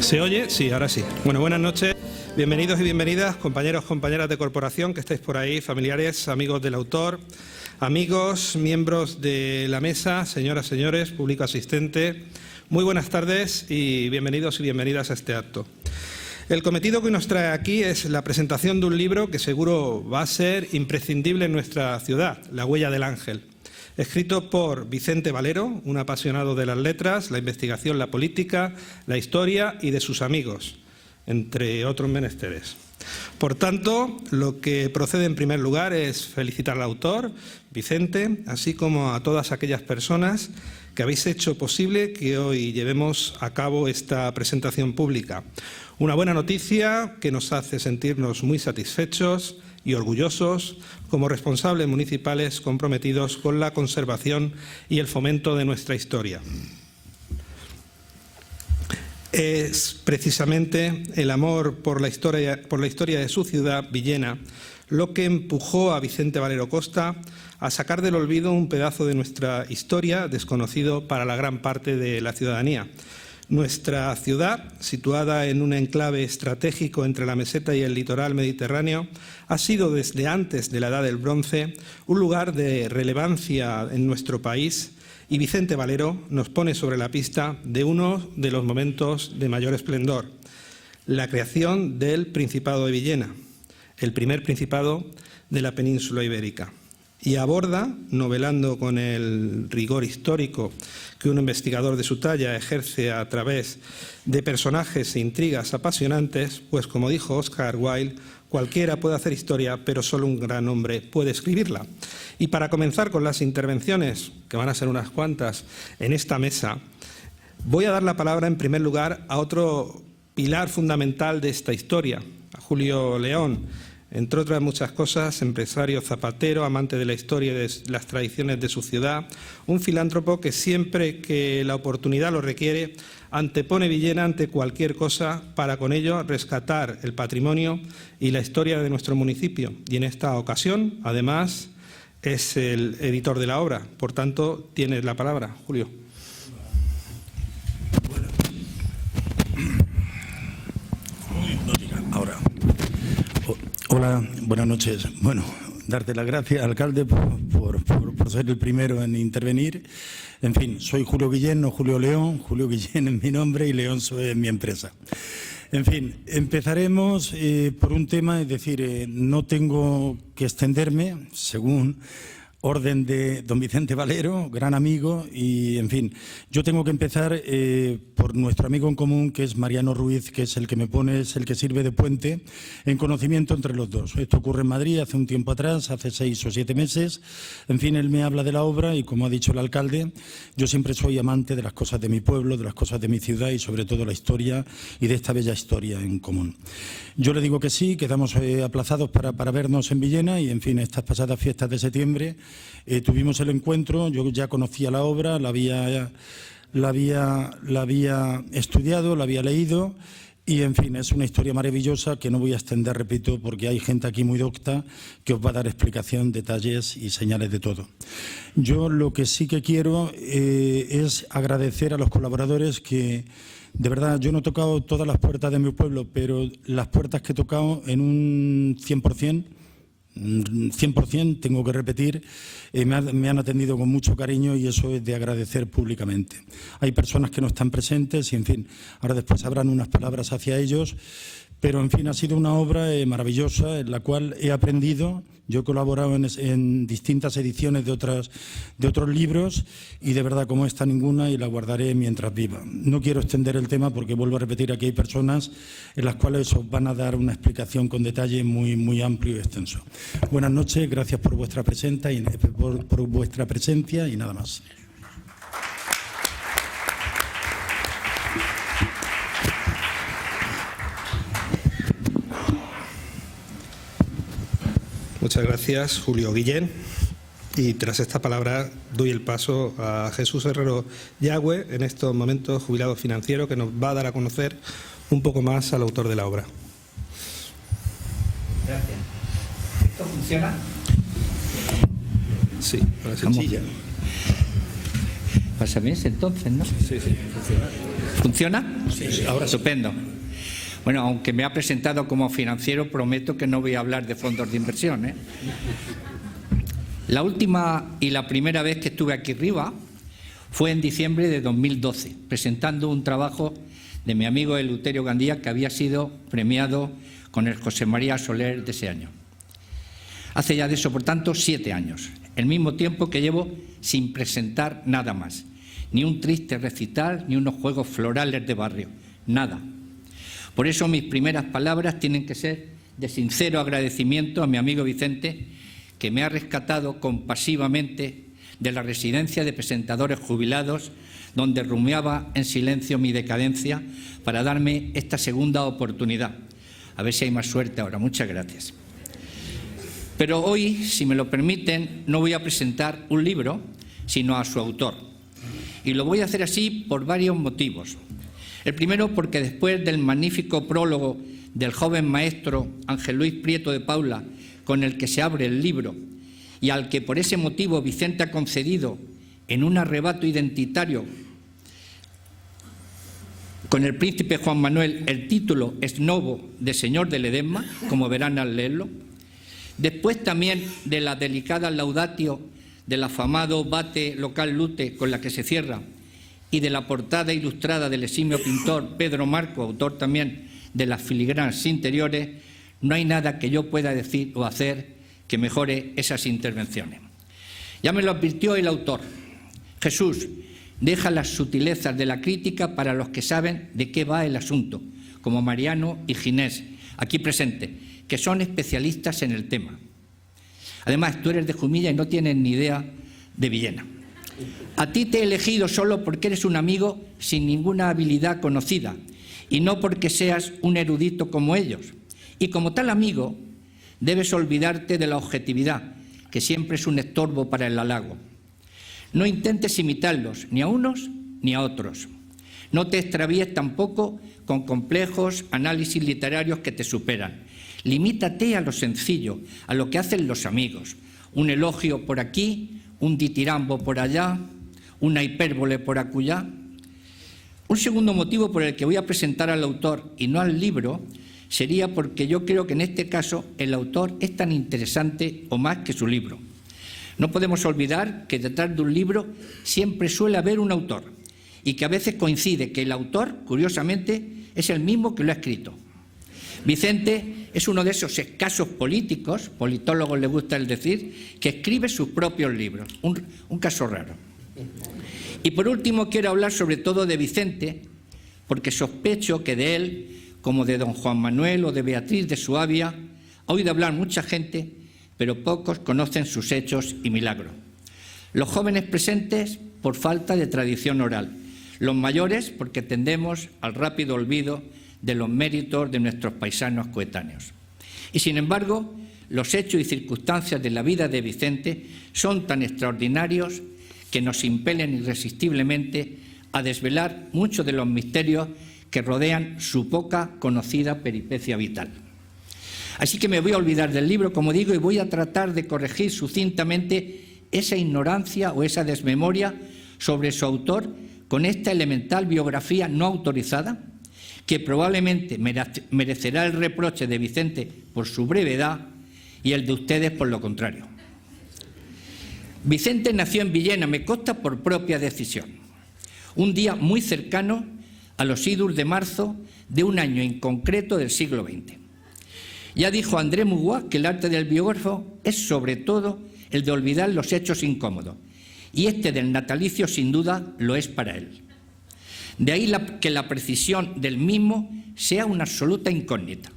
¿Se oye? Sí, ahora sí. Bueno, buenas noches. Bienvenidos y bienvenidas, compañeros, compañeras de corporación que estáis por ahí, familiares, amigos del autor, amigos, miembros de la mesa, señoras, señores, público asistente. Muy buenas tardes y bienvenidos y bienvenidas a este acto. El cometido que hoy nos trae aquí es la presentación de un libro que seguro va a ser imprescindible en nuestra ciudad, La huella del ángel. Escrito por Vicente Valero, un apasionado de las letras, la investigación, la política, la historia y de sus amigos, entre otros menesteres. Por tanto, lo que procede en primer lugar es felicitar al autor, Vicente, así como a todas aquellas personas que habéis hecho posible que hoy llevemos a cabo esta presentación pública. Una buena noticia que nos hace sentirnos muy satisfechos y orgullosos como responsables municipales comprometidos con la conservación y el fomento de nuestra historia. Es precisamente el amor por la historia de su ciudad, Villena, lo que empujó a Vicente Valero Costa a sacar del olvido un pedazo de nuestra historia desconocido para la gran parte de la ciudadanía. Nuestra ciudad, situada en un enclave estratégico entre la meseta y el litoral mediterráneo, ha sido desde antes de la Edad del Bronce un lugar de relevancia en nuestro país y Vicente Valero nos pone sobre la pista de uno de los momentos de mayor esplendor, la creación del Principado de Villena, el primer principado de la península ibérica. Y aborda, novelando con el rigor histórico que un investigador de su talla ejerce a través de personajes e intrigas apasionantes, pues como dijo Oscar Wilde, cualquiera puede hacer historia, pero solo un gran hombre puede escribirla. Y para comenzar con las intervenciones, que van a ser unas cuantas, en esta mesa, voy a dar la palabra en primer lugar a otro pilar fundamental de esta historia, a Julio León. Entre otras muchas cosas, empresario zapatero, amante de la historia y de las tradiciones de su ciudad, un filántropo que siempre que la oportunidad lo requiere, antepone Villena ante cualquier cosa para con ello rescatar el patrimonio y la historia de nuestro municipio. Y en esta ocasión, además, es el editor de la obra. Por tanto, tienes la palabra, Julio. Hola, buenas noches. Bueno, darte las gracias, alcalde, por ser el primero en intervenir. En fin, soy Julio Guillén, no Julio León. Julio Guillén es mi nombre y León es mi empresa. En fin, empezaremos por un tema, es decir, no tengo que extenderme, según orden de don Vicente Valero, gran amigo, y en fin, yo tengo que empezar por nuestro amigo en común, que es Mariano Ruiz, que es el que me pone, es el que sirve de puente en conocimiento entre los dos. Esto ocurre en Madrid hace un tiempo atrás, hace 6 o 7 meses. En fin, él me habla de la obra y, como ha dicho el alcalde, yo siempre soy amante de las cosas de mi pueblo, de las cosas de mi ciudad y sobre todo la historia y de esta bella historia en común. Yo le digo que sí, quedamos aplazados para vernos en Villena y, en fin, estas pasadas fiestas de septiembre tuvimos el encuentro. Yo ya conocía la obra, la había estudiado, la había leído y, en fin, es una historia maravillosa que no voy a extender, repito, porque hay gente aquí muy docta que os va a dar explicación, detalles y señales de todo. Yo lo que sí que quiero es agradecer a los colaboradores que, de verdad, yo no he tocado todas las puertas de mi pueblo, pero las puertas que he tocado en un 100%, tengo que repetir, me han atendido con mucho cariño y eso es de agradecer públicamente. Hay personas que no están presentes y, en fin, ahora después habrán unas palabras hacia ellos, pero, en fin, ha sido una obra maravillosa en la cual he aprendido. Yo he colaborado en distintas ediciones de otros libros y, de verdad, como esta, ninguna, y la guardaré mientras viva. No quiero extender el tema porque, vuelvo a repetir, aquí hay personas en las cuales os van a dar una explicación con detalle muy, muy amplio y extenso. Buenas noches, gracias por vuestra presencia y nada más. Muchas gracias, Julio Guillén. Y tras esta palabra doy el paso a Jesús Herrero Yagüe, en estos momentos jubilado financiero, que nos va a dar a conocer un poco más al autor de la obra. Gracias. ¿Esto funciona? Sí, para sencilla. Pásame ese entonces, ¿no? Sí, funciona. ¿Funciona? Sí, ahora sí. Estupendo. Bueno, aunque me ha presentado como financiero, prometo que no voy a hablar de fondos de inversión, ¿eh? La última y la primera vez que estuve aquí arriba fue en diciembre de 2012, presentando un trabajo de mi amigo Eleuterio Gandía, que había sido premiado con el José María Soler de ese año. Hace ya de eso, por tanto, 7 años, el mismo tiempo que llevo sin presentar nada más, ni un triste recital, ni unos juegos florales de barrio, nada. Por eso mis primeras palabras tienen que ser de sincero agradecimiento a mi amigo Vicente, que me ha rescatado compasivamente de la residencia de presentadores jubilados, donde rumiaba en silencio mi decadencia, para darme esta segunda oportunidad. A ver si hay más suerte ahora. Muchas gracias. Pero hoy, si me lo permiten, no voy a presentar un libro, sino a su autor. Y lo voy a hacer así por varios motivos. El primero, porque después del magnífico prólogo del joven maestro Ángel Luis Prieto de Paula, con el que se abre el libro, y al que por ese motivo Vicente ha concedido en un arrebato identitario con el príncipe Juan Manuel el título ex novo de señor de Ledesma, como verán al leerlo. Después también de la delicada laudatio del afamado Bate Local Lute, con la que se cierra, y de la portada ilustrada del eximio pintor Pedro Marco, autor también de las filigranas interiores, no hay nada que yo pueda decir o hacer que mejore esas intervenciones. Ya me lo advirtió el autor. Jesús, deja las sutilezas de la crítica para los que saben de qué va el asunto, como Mariano y Ginés, aquí presentes, que son especialistas en el tema. Además, tú eres de Jumilla y no tienes ni idea de Villena. A ti te he elegido solo porque eres un amigo sin ninguna habilidad conocida y no porque seas un erudito como ellos. Y como tal amigo, debes olvidarte de la objetividad, que siempre es un estorbo para el halago. No intentes imitarlos, ni a unos ni a otros. No te extravíes tampoco con complejos análisis literarios que te superan. Limítate a lo sencillo, a lo que hacen los amigos. Un elogio por aquí, un ditirambo por allá, una hipérbole por acullá. Un segundo motivo por el que voy a presentar al autor y no al libro sería porque yo creo que en este caso el autor es tan interesante o más que su libro. No podemos olvidar que detrás de un libro siempre suele haber un autor y que a veces coincide que el autor, curiosamente, es el mismo que lo ha escrito. Vicente es uno de esos escasos políticos, politólogos les gusta el decir, que escribe sus propios libros, un caso raro. Y por último quiero hablar sobre todo de Vicente, porque sospecho que de él, como de don Juan Manuel o de Beatriz de Suabia, ha oído hablar mucha gente, pero pocos conocen sus hechos y milagros. Los jóvenes presentes por falta de tradición oral, los mayores porque tendemos al rápido olvido de los méritos de nuestros paisanos coetáneos. Y sin embargo, los hechos y circunstancias de la vida de Vicente son tan extraordinarios que nos impelen irresistiblemente a desvelar muchos de los misterios que rodean su poca conocida peripecia vital. Así que me voy a olvidar del libro, como digo, y voy a tratar de corregir sucintamente esa ignorancia o esa desmemoria sobre su autor con esta elemental biografía no autorizada, que probablemente merecerá el reproche de Vicente por su brevedad y el de ustedes por lo contrario. Vicente nació en Villena, me consta por propia decisión, un día muy cercano a los idus de marzo de un año en concreto del siglo XX. Ya dijo André Mugua que el arte del biógrafo es sobre todo el de olvidar los hechos incómodos, y este del natalicio sin duda lo es para él. De ahí que la precisión del mismo sea una absoluta incógnita.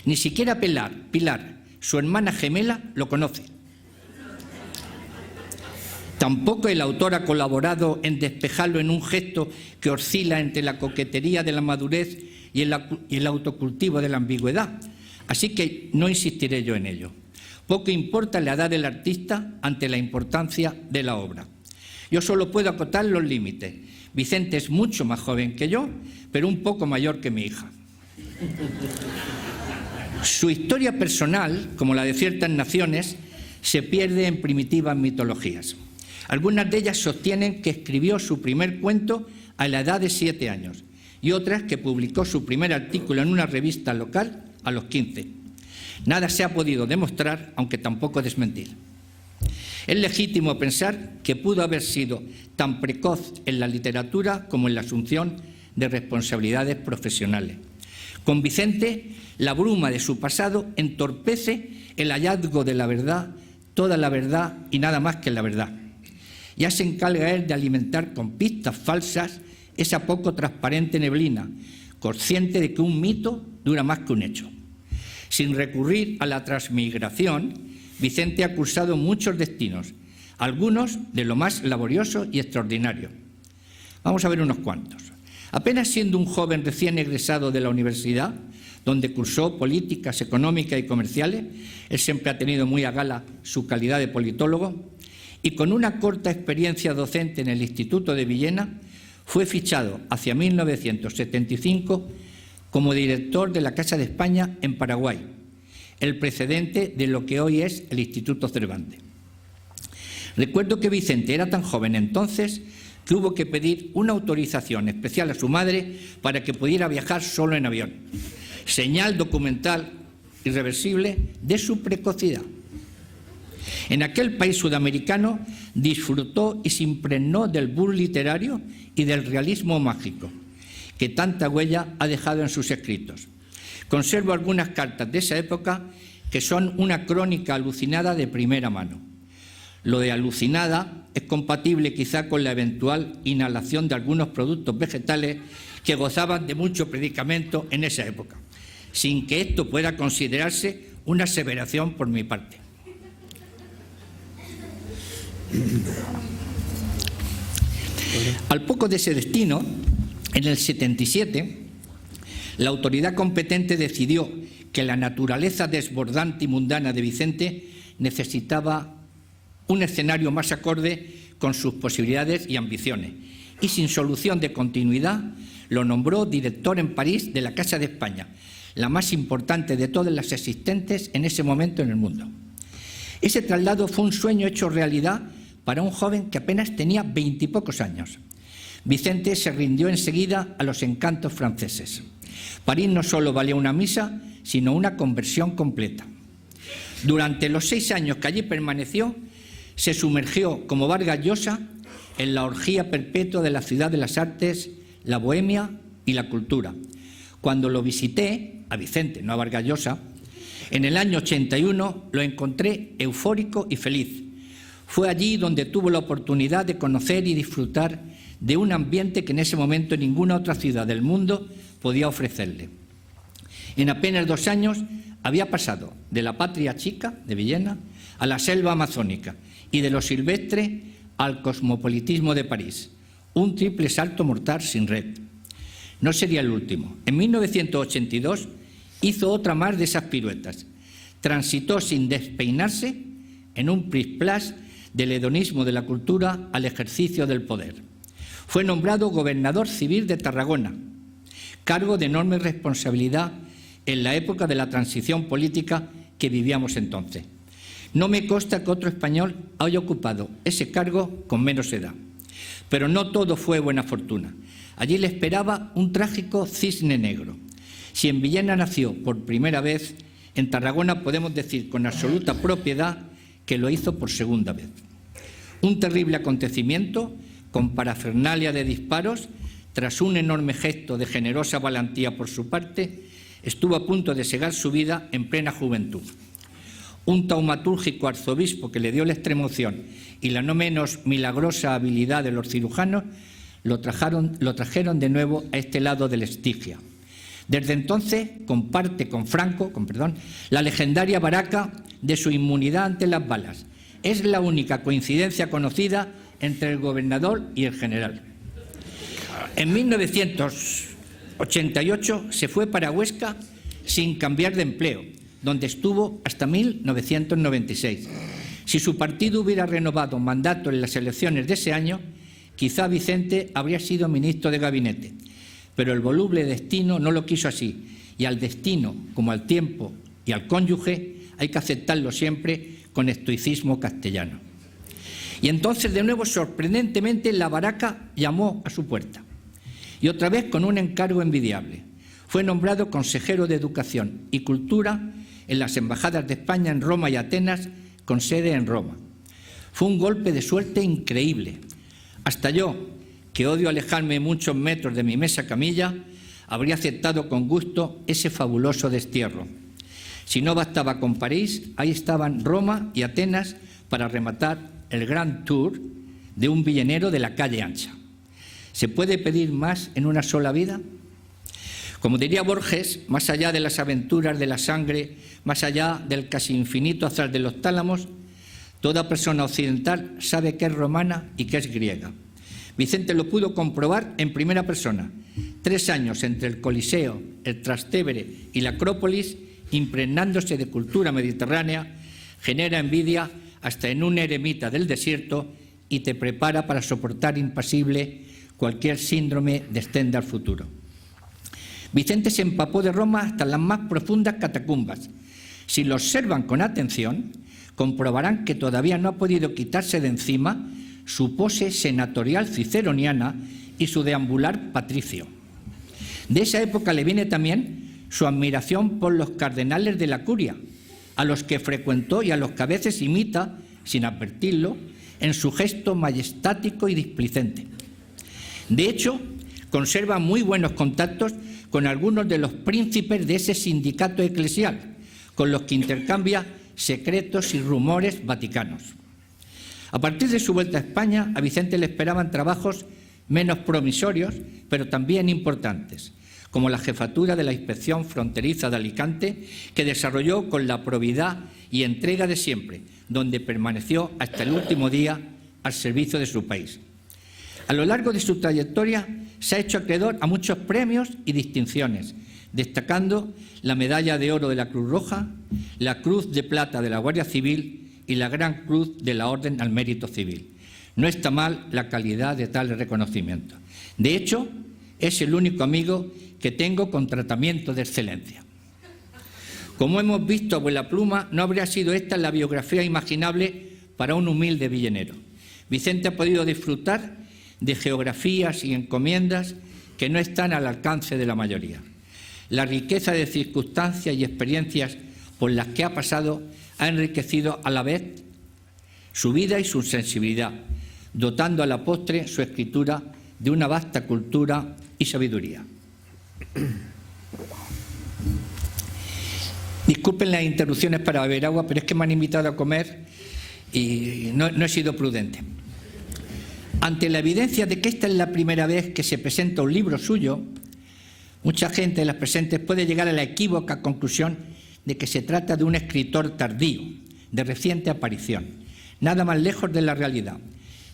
Ni siquiera Pilar, su hermana gemela, lo conoce. Tampoco el autor ha colaborado en despejarlo en un gesto que oscila entre la coquetería de la madurez y el autocultivo de la ambigüedad. Así que no insistiré yo en ello. Poco importa la edad del artista ante la importancia de la obra. Yo solo puedo acotar los límites. Vicente es mucho más joven que yo, pero un poco mayor que mi hija. Su historia personal, como la de ciertas naciones, se pierde en primitivas mitologías. Algunas de ellas sostienen que escribió su primer cuento a la edad de 7 años, y otras que publicó su primer artículo en una revista local a los 15. Nada se ha podido demostrar, aunque tampoco desmentir. Es legítimo pensar que pudo haber sido tan precoz en la literatura como en la asunción de responsabilidades profesionales. Con Vicente, la bruma de su pasado entorpece el hallazgo de la verdad, toda la verdad y nada más que la verdad. Ya se encarga él de alimentar con pistas falsas esa poco transparente neblina, consciente de que un mito dura más que un hecho. Sin recurrir a la transmigración, Vicente ha cursado muchos destinos, algunos de lo más laborioso y extraordinario. Vamos a ver unos cuantos. Apenas siendo un joven recién egresado de la universidad, donde cursó políticas económicas y comerciales, él siempre ha tenido muy a gala su calidad de politólogo, y con una corta experiencia docente en el Instituto de Villena, fue fichado hacia 1975 como director de la Casa de España en Paraguay, el precedente de lo que hoy es el Instituto Cervantes. Recuerdo que Vicente era tan joven entonces que hubo que pedir una autorización especial a su madre para que pudiera viajar solo en avión, señal documental irreversible de su precocidad. En aquel país sudamericano disfrutó y se impregnó del boom literario y del realismo mágico, que tanta huella ha dejado en sus escritos. Conservo algunas cartas de esa época que son una crónica alucinada de primera mano. Lo de alucinada es compatible quizá con la eventual inhalación de algunos productos vegetales que gozaban de mucho predicamento en esa época, sin que esto pueda considerarse una aseveración por mi parte. Al poco de ese destino, en el 77, la autoridad competente decidió que la naturaleza desbordante y mundana de Vicente necesitaba un escenario más acorde con sus posibilidades y ambiciones, y sin solución de continuidad lo nombró director en París de la Casa de España, la más importante de todas las existentes en ese momento en el mundo. Ese traslado fue un sueño hecho realidad para un joven que apenas tenía 20 y pocos años. Vicente se rindió enseguida a los encantos franceses. París no solo valía una misa, sino una conversión completa. Durante los 6 años que allí permaneció, se sumergió como Vargas Llosa en la orgía perpetua de la ciudad de las artes, la bohemia y la cultura. Cuando lo visité, a Vicente, no a Vargas Llosa, en el año 81 lo encontré eufórico y feliz. Fue allí donde tuvo la oportunidad de conocer y disfrutar de un ambiente que en ese momento ninguna otra ciudad del mundo podía ofrecerle. En apenas 2 años había pasado de la patria chica de Villena a la selva amazónica y de lo silvestre al cosmopolitismo de París, un triple salto mortal sin red. No sería el último. En 1982 hizo otra más de esas piruetas. Transitó sin despeinarse en un plisplas del hedonismo de la cultura al ejercicio del poder. Fue nombrado gobernador civil de Tarragona, cargo de enorme responsabilidad en la época de la transición política que vivíamos entonces. No me consta que otro español haya ocupado ese cargo con menos edad. Pero no todo fue buena fortuna. Allí le esperaba un trágico cisne negro. Si en Villena nació por primera vez, en Tarragona podemos decir con absoluta propiedad que lo hizo por segunda vez. Un terrible acontecimiento, con parafernalia de disparos, tras un enorme gesto de generosa valentía por su parte, estuvo a punto de segar su vida en plena juventud. Un taumatúrgico arzobispo que le dio la extremoción y la no menos milagrosa habilidad de los cirujanos lo trajeron de nuevo a este lado del Estigia. Desde entonces comparte con Franco, la legendaria baraca de su inmunidad ante las balas. Es la única coincidencia conocida entre el gobernador y el general. En 1988 se fue para Huesca sin cambiar de empleo, donde estuvo hasta 1996. Si su partido hubiera renovado mandato en las elecciones de ese año, quizá Vicente habría sido ministro de gabinete, pero el voluble destino no lo quiso así, y al destino, como al tiempo y al cónyuge, hay que aceptarlo siempre con estoicismo castellano. Y entonces, de nuevo, sorprendentemente, la baraca llamó a su puerta. y otra vez con un encargo envidiable. Fue nombrado consejero de Educación y Cultura en las embajadas de España en Roma y Atenas, con sede en Roma. Fue un golpe de suerte increíble. Hasta yo, que odio alejarme muchos metros de mi mesa camilla, habría aceptado con gusto ese fabuloso destierro. Si no bastaba con París, ahí estaban Roma y Atenas para rematar el Grand Tour de un villenero de la calle ancha. ¿Se puede pedir más en una sola vida? Como diría Borges, más allá de las aventuras de la sangre, más allá del casi infinito azar de los tálamos, toda persona occidental sabe que es romana y que es griega. Vicente lo pudo comprobar en primera persona. 3 años entre el Coliseo, el Trastevere y la Acrópolis, impregnándose de cultura mediterránea, genera envidia hasta en un eremita del desierto y te prepara para soportar impasible cualquier síndrome de Stendhal futuro. Vicente se empapó de Roma hasta las más profundas catacumbas. Si lo observan con atención, comprobarán que todavía no ha podido quitarse de encima su pose senatorial ciceroniana y su deambular patricio. De esa época le viene también su admiración por los cardenales de la curia, a los que frecuentó y a los que a veces imita, sin advertirlo, en su gesto majestático y displicente. De hecho, conserva muy buenos contactos con algunos de los príncipes de ese sindicato eclesial, con los que intercambia secretos y rumores vaticanos. A partir de su vuelta a España, a Vicente le esperaban trabajos menos promisorios, pero también importantes, como la jefatura de la Inspección Fronteriza de Alicante, que desarrolló con la probidad y entrega de siempre, donde permaneció hasta el último día al servicio de su país. A lo largo de su trayectoria se ha hecho acreedor a muchos premios y distinciones, destacando la Medalla de Oro de la Cruz Roja, la Cruz de Plata de la Guardia Civil y la Gran Cruz de la Orden al Mérito Civil. No está mal la calidad de tal reconocimiento. De hecho, es el único amigo que tengo con tratamiento de excelencia. Como hemos visto, Abuela Pluma no habría sido esta la biografía imaginable para un humilde villenero. Vicente ha podido disfrutar de geografías y encomiendas que no están al alcance de la mayoría. La riqueza de circunstancias y experiencias por las que ha pasado ha enriquecido a la vez su vida y su sensibilidad, dotando a la postre su escritura de una vasta cultura y sabiduría. Disculpen las interrupciones para beber agua, pero es que me han invitado a comer y no he sido prudente. Ante la evidencia de que esta es la primera vez que se presenta un libro suyo, mucha gente de las presentes puede llegar a la equívoca conclusión de que se trata de un escritor tardío, de reciente aparición, nada más lejos de la realidad.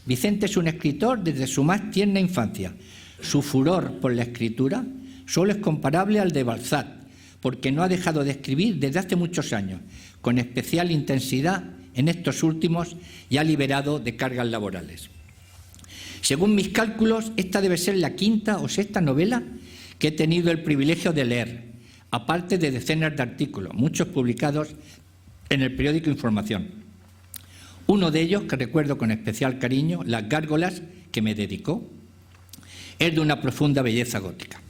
Vicente es un escritor desde su más tierna infancia. Su furor por la escritura solo es comparable al de Balzac, porque no ha dejado de escribir desde hace muchos años, con especial intensidad en estos últimos, y ha liberado de cargas laborales. Según mis cálculos, esta debe ser la 5ª o 6ª novela que he tenido el privilegio de leer, aparte de decenas de artículos, muchos publicados en el periódico Información. Uno de ellos, que recuerdo con especial cariño, Las Gárgolas, que me dedicó, es de una profunda belleza gótica.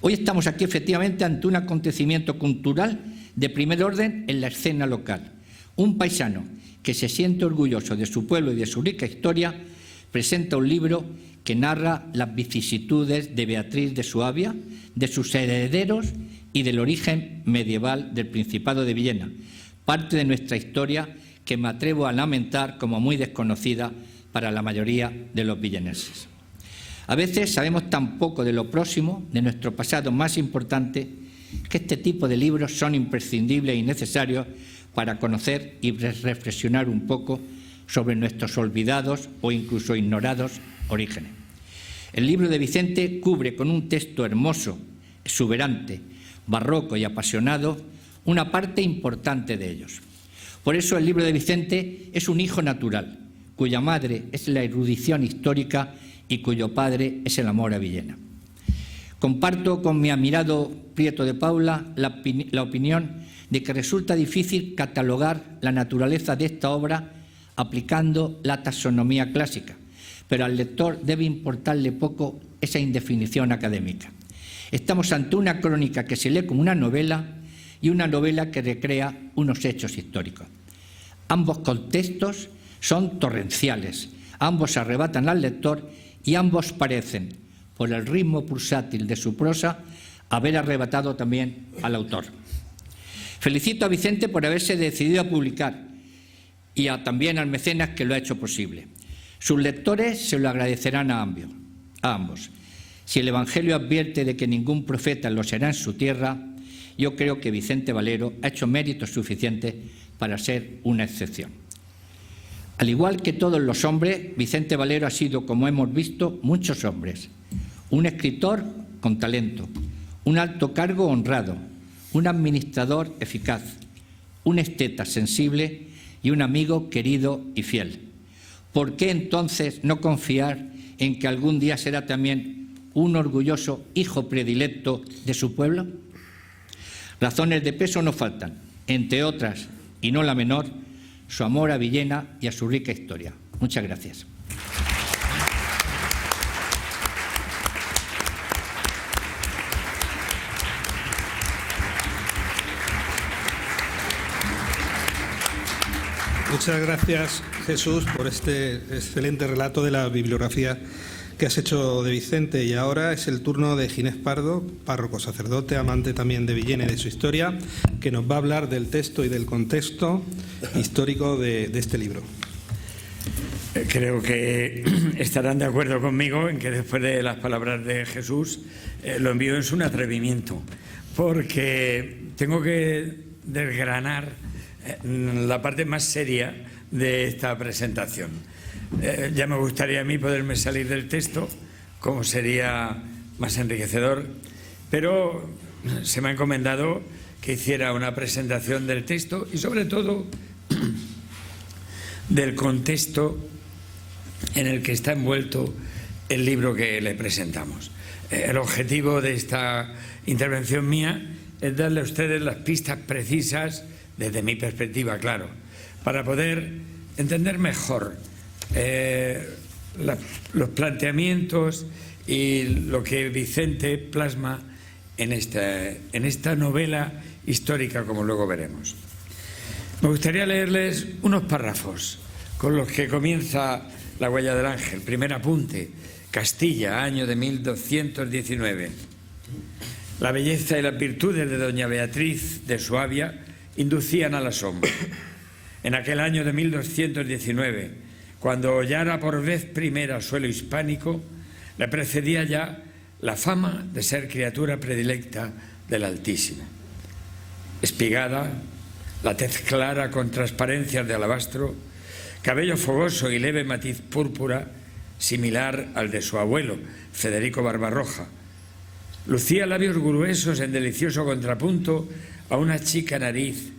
Hoy estamos aquí efectivamente ante un acontecimiento cultural de primer orden en la escena local. Un paisano que se siente orgulloso de su pueblo y de su rica historia presenta un libro que narra las vicisitudes de Beatriz de Suabia, de sus herederos y del origen medieval del Principado de Villena, parte de nuestra historia que me atrevo a lamentar como muy desconocida para la mayoría de los villenenses. A veces sabemos tan poco de lo próximo, de nuestro pasado más importante, que este tipo de libros son imprescindibles y necesarios para conocer y reflexionar un poco sobre nuestros olvidados o incluso ignorados orígenes. El libro de Vicente cubre con un texto hermoso, exuberante, barroco y apasionado una parte importante de ellos. Por eso el libro de Vicente es un hijo natural, cuya madre es la erudición histórica y cuyo padre es el amor a Villena. Comparto con mi admirado Prieto de Paula la opinión de que resulta difícil catalogar la naturaleza de esta obra aplicando la taxonomía clásica, pero al lector debe importarle poco esa indefinición académica. Estamos ante una crónica que se lee como una novela y una novela que recrea unos hechos históricos. Ambos contextos son torrenciales, ambos arrebatan al lector y ambos parecen, por el ritmo pulsátil de su prosa, haber arrebatado también al autor. Felicito a Vicente por haberse decidido a publicar y también al mecenas que lo ha hecho posible. Sus lectores se lo agradecerán a ambos. Si el Evangelio advierte de que ningún profeta lo será en su tierra, yo creo que Vicente Valero ha hecho méritos suficientes para ser una excepción. Al igual que todos los hombres, Vicente Valero ha sido, como hemos visto, muchos hombres. Un escritor con talento, un alto cargo honrado, un administrador eficaz, un esteta sensible y un amigo querido y fiel. ¿Por qué entonces no confiar en que algún día será también un orgulloso hijo predilecto de su pueblo? Razones de peso no faltan, entre otras, y no la menor, su amor a Villena y a su rica historia. Muchas gracias. Muchas gracias, Jesús, por este excelente relato de la bibliografía que has hecho de Vicente. Y ahora es el turno de Ginés Pardo, párroco sacerdote, amante también de Villena y de su historia, que nos va a hablar del texto y del contexto histórico de este libro. Creo que estarán de acuerdo conmigo en que después de las palabras de Jesús, lo envío es un atrevimiento, porque tengo que desgranar la parte más seria de esta presentación. Ya me gustaría a mí poderme salir del texto, como sería más enriquecedor, pero se me ha encomendado que hiciera una presentación del texto y sobre todo del contexto en el que está envuelto el libro que le presentamos. El objetivo de esta intervención mía es darle a ustedes las pistas precisas, desde mi perspectiva, claro, para poder entender mejor los planteamientos y lo que Vicente plasma en esta novela histórica, como luego veremos. Me gustaría leerles unos párrafos con los que comienza La huella del ángel. Primer apunte: Castilla, año de 1219. La belleza y las virtudes de doña Beatriz de Suabia inducían al asombro. En aquel año de 1219, cuando hollara por vez primera suelo hispánico, le precedía ya la fama de ser criatura predilecta del Altísimo. Espigada, la tez clara con transparencias de alabastro, cabello fogoso y leve matiz púrpura, similar al de su abuelo, Federico Barbarroja. Lucía labios gruesos en delicioso contrapunto a una chica nariz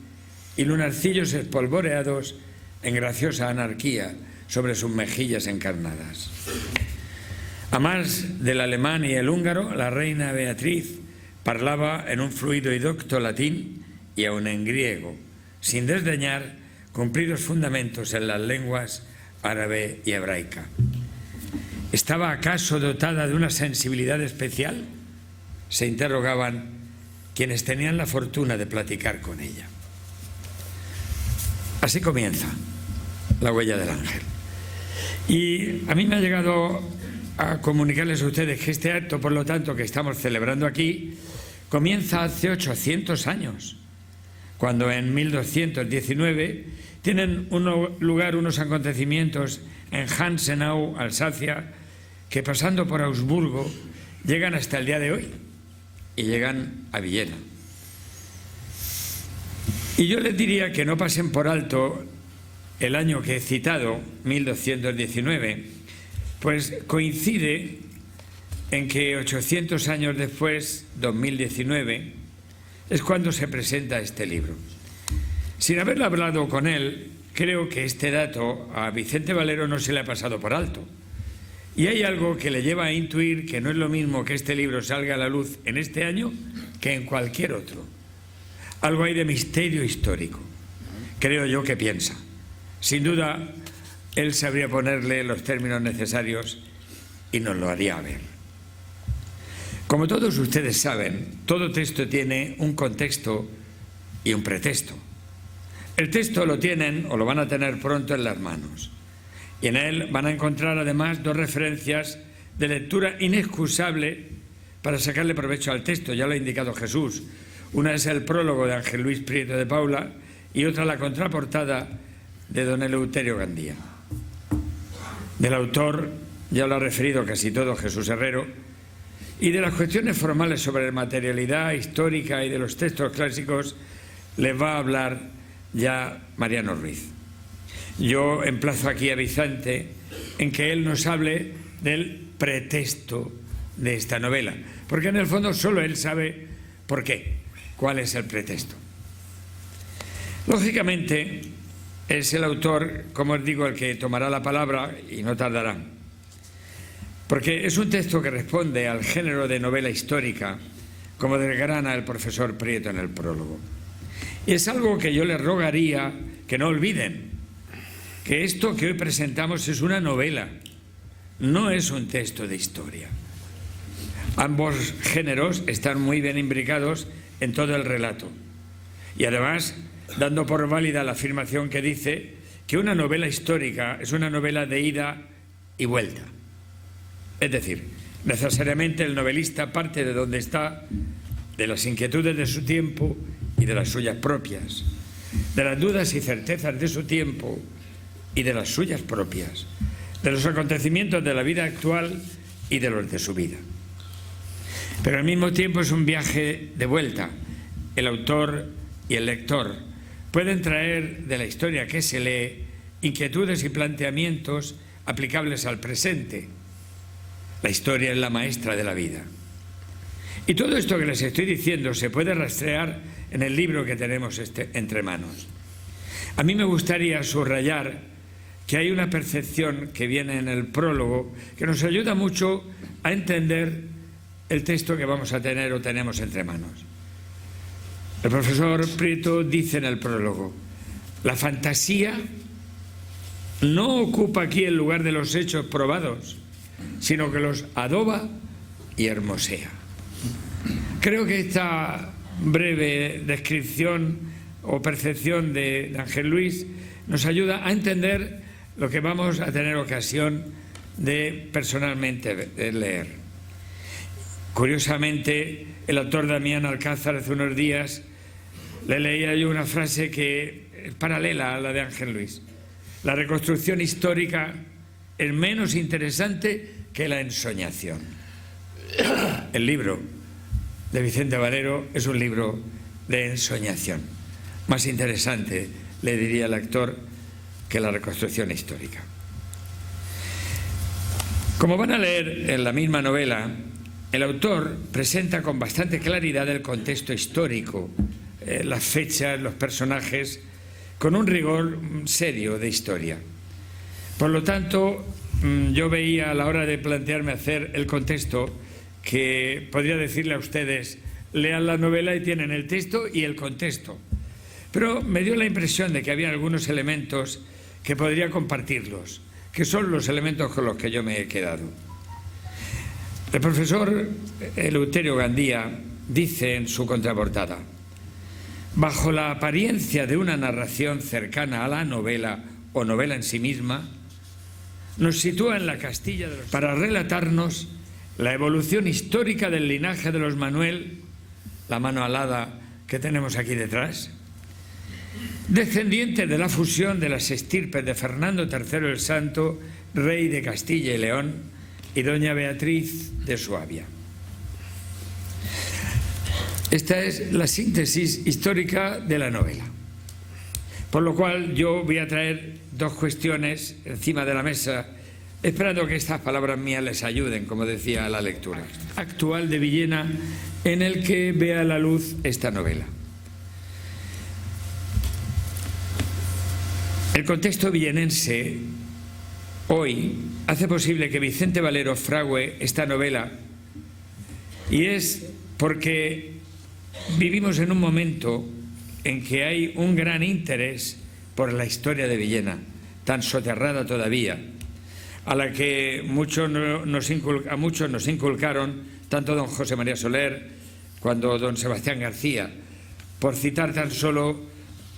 y lunarcillos espolvoreados en graciosa anarquía sobre sus mejillas encarnadas. A más del alemán y el húngaro, la reina Beatriz parlaba en un fluido y docto latín y aun en griego, sin desdeñar cumplidos fundamentos en las lenguas árabe y hebraica. ¿Estaba acaso dotada de una sensibilidad especial?, se interrogaban quienes tenían la fortuna de platicar con ella. Así comienza La huella del ángel. Y a mí me ha llegado a comunicarles a ustedes que este acto, por lo tanto, que estamos celebrando aquí, comienza hace 800 años, cuando en 1219 tienen lugar unos acontecimientos en Hansenau, Alsacia, que pasando por Augsburgo llegan hasta el día de hoy y llegan a Villena. Y yo les diría que no pasen por alto el año que he citado, 1219, pues coincide en que 800 años después, 2019, es cuando se presenta este libro. Sin haberlo hablado con él, creo que este dato a Vicente Valero no se le ha pasado por alto. Y hay algo que le lleva a intuir que no es lo mismo que este libro salga a la luz en este año que en cualquier otro. Algo hay de misterio histórico. Creo yo que piensa. Sin duda, él sabría ponerle los términos necesarios y nos lo haría ver. Como todos ustedes saben, todo texto tiene un contexto y un pretexto. El texto lo tienen o lo van a tener pronto en las manos, y en él van a encontrar además dos referencias de lectura inexcusable para sacarle provecho al texto, ya lo ha indicado Jesús. Una es el prólogo de Ángel Luis Prieto de Paula y otra la contraportada de don Eleuterio Gandía. Del autor ya lo ha referido casi todo Jesús Herrero, y de las cuestiones formales sobre materialidad histórica y de los textos clásicos les va a hablar ya Mariano Ruiz. Yo emplazo aquí a Vicente en que él nos hable del pretexto de esta novela, porque en el fondo solo él sabe por qué, cuál es el pretexto. Lógicamente es el autor, como os digo, el que tomará la palabra y no tardará, porque es un texto que responde al género de novela histórica, como desgrana el profesor Prieto en el prólogo. Y es algo que yo les rogaría que no olviden, que esto que hoy presentamos es una novela, no es un texto de historia. Ambos géneros están muy bien imbricados en todo el relato, y además dando por válida la afirmación que dice que una novela histórica es una novela de ida y vuelta. Es decir, necesariamente el novelista parte de donde está, de las inquietudes de su tiempo y de las suyas propias, de las dudas y certezas de su tiempo y de las suyas propias, de los acontecimientos de la vida actual y de los de su vida. Pero al mismo tiempo es un viaje de vuelta. El autor y el lector pueden traer de la historia que se lee inquietudes y planteamientos aplicables al presente. La historia es la maestra de la vida. Y todo esto que les estoy diciendo se puede rastrear en el libro que tenemos entre manos. A mí me gustaría subrayar que hay una percepción que viene en el prólogo que nos ayuda mucho a entender el texto que vamos a tener o tenemos entre manos. El profesor Prieto dice en el prólogo: la fantasía no ocupa aquí el lugar de los hechos probados, sino que los adoba y hermosea. Creo que esta breve descripción o percepción de Ángel Luis nos ayuda a entender lo que vamos a tener ocasión de personalmente leer. Curiosamente, el autor Damián Alcázar hace unos días le leía yo una frase que es paralela a la de Ángel Luis. La reconstrucción histórica es menos interesante que la ensoñación. El libro de Vicente Valero es un libro de ensoñación. Más interesante, le diría el lector, que la reconstrucción histórica. Como van a leer en la misma novela, el autor presenta con bastante claridad el contexto histórico, las fechas, los personajes, con un rigor serio de historia. Por lo tanto, yo veía a la hora de plantearme hacer el contexto que podría decirle a ustedes: lean la novela y tienen el texto y el contexto. Pero me dio la impresión de que había algunos elementos que podría compartirlos, que son los elementos con los que yo me he quedado. El profesor Eleuterio Gandía dice en su contraportada: bajo la apariencia de una narración cercana a la novela o novela en sí misma, nos sitúa en la Castilla de los... para relatarnos la evolución histórica del linaje de los Manuel, la mano alada que tenemos aquí detrás, descendiente de la fusión de las estirpes de Fernando III el Santo, rey de Castilla y León, y doña Beatriz de Suabia. Esta es la síntesis histórica de la novela. Por lo cual yo voy a traer dos cuestiones encima de la mesa, esperando que estas palabras mías les ayuden, como decía la lectura actual de Villena, en el que vea la luz esta novela. El contexto villenense hoy hace posible que Vicente Valero frague esta novela, y es porque vivimos en un momento en que hay un gran interés por la historia de Villena, tan soterrada todavía, a la que a muchos nos inculcaron tanto don José María Soler cuando don Sebastián García, por citar tan solo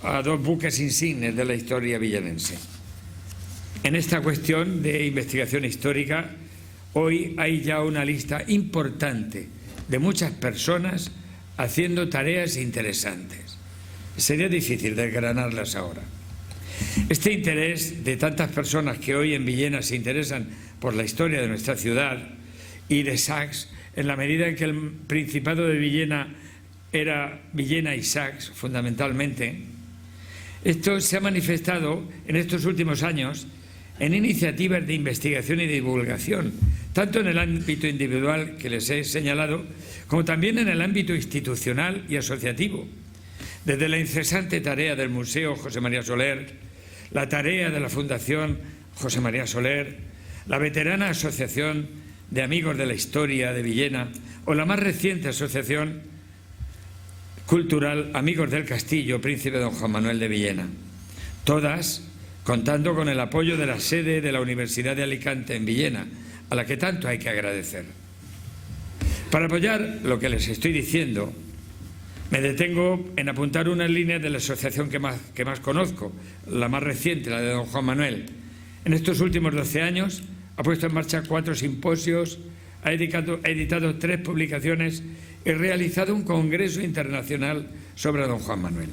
a dos buques insignes de la historia villenense. En esta cuestión de investigación histórica, hoy hay ya una lista importante de muchas personas haciendo tareas interesantes. Sería difícil desgranarlas ahora. Este interés de tantas personas que hoy en Villena se interesan por la historia de nuestra ciudad y de Sax, en la medida en que el Principado de Villena era Villena y Sax fundamentalmente, esto se ha manifestado en estos últimos años en iniciativas de investigación y divulgación, tanto en el ámbito individual que les he señalado, como también en el ámbito institucional y asociativo. Desde la incesante tarea del Museo José María Soler, la tarea de la Fundación José María Soler, la veterana Asociación de Amigos de la Historia de Villena o la más reciente Asociación Cultural Amigos del Castillo, Príncipe don Juan Manuel de Villena. Todas contando con el apoyo de la sede de la Universidad de Alicante en Villena, a la que tanto hay que agradecer. Para apoyar lo que les estoy diciendo, me detengo en apuntar unas líneas de la asociación que más conozco, la más reciente, la de don Juan Manuel. En estos últimos 12 años ha puesto en marcha 4 simposios, ha editado 3 publicaciones y realizado un congreso internacional sobre don Juan Manuel.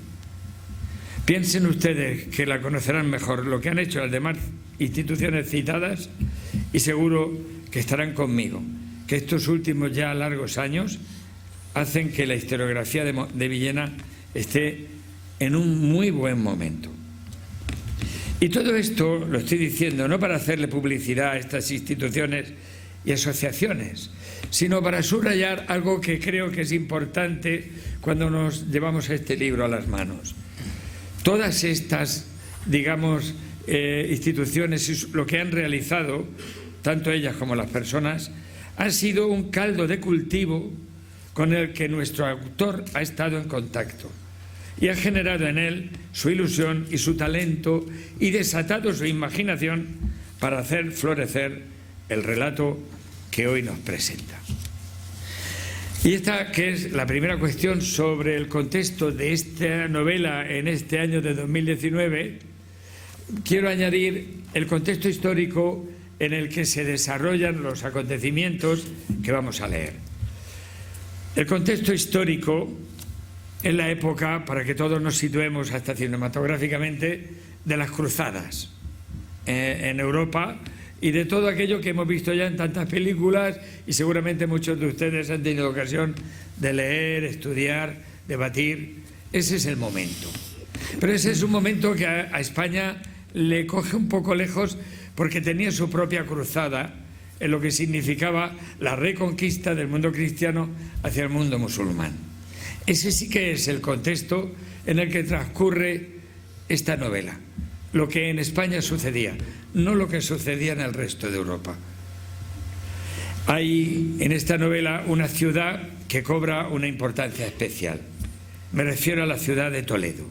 Piensen ustedes que la conocerán mejor lo que han hecho las demás instituciones citadas y seguro que estarán conmigo, que estos últimos ya largos años hacen que la historiografía de Villena esté en un muy buen momento. Y todo esto lo estoy diciendo no para hacerle publicidad a estas instituciones y asociaciones, sino para subrayar algo que creo que es importante cuando nos llevamos este libro a las manos. Todas estas, digamos, instituciones y lo que han realizado, tanto ellas como las personas, han sido un caldo de cultivo con el que nuestro autor ha estado en contacto y ha generado en él su ilusión y su talento y desatado su imaginación para hacer florecer el relato que hoy nos presenta. Y esta, que es la primera cuestión sobre el contexto de esta novela en este año de 2019, quiero añadir el contexto histórico en el que se desarrollan los acontecimientos que vamos a leer. El contexto histórico es la época, para que todos nos situemos hasta cinematográficamente, de las cruzadas en Europa y de todo aquello que hemos visto ya en tantas películas y seguramente muchos de ustedes han tenido ocasión de leer, estudiar, debatir. Ese es el momento. Pero ese es un momento que a España le coge un poco lejos porque tenía su propia cruzada en lo que significaba la reconquista del mundo cristiano hacia el mundo musulmán. Ese sí que es el contexto en el que transcurre esta novela. Lo que en España sucedía, no lo que sucedía en el resto de Europa. Hay en esta novela una ciudad que cobra una importancia especial. Me refiero a la ciudad de Toledo,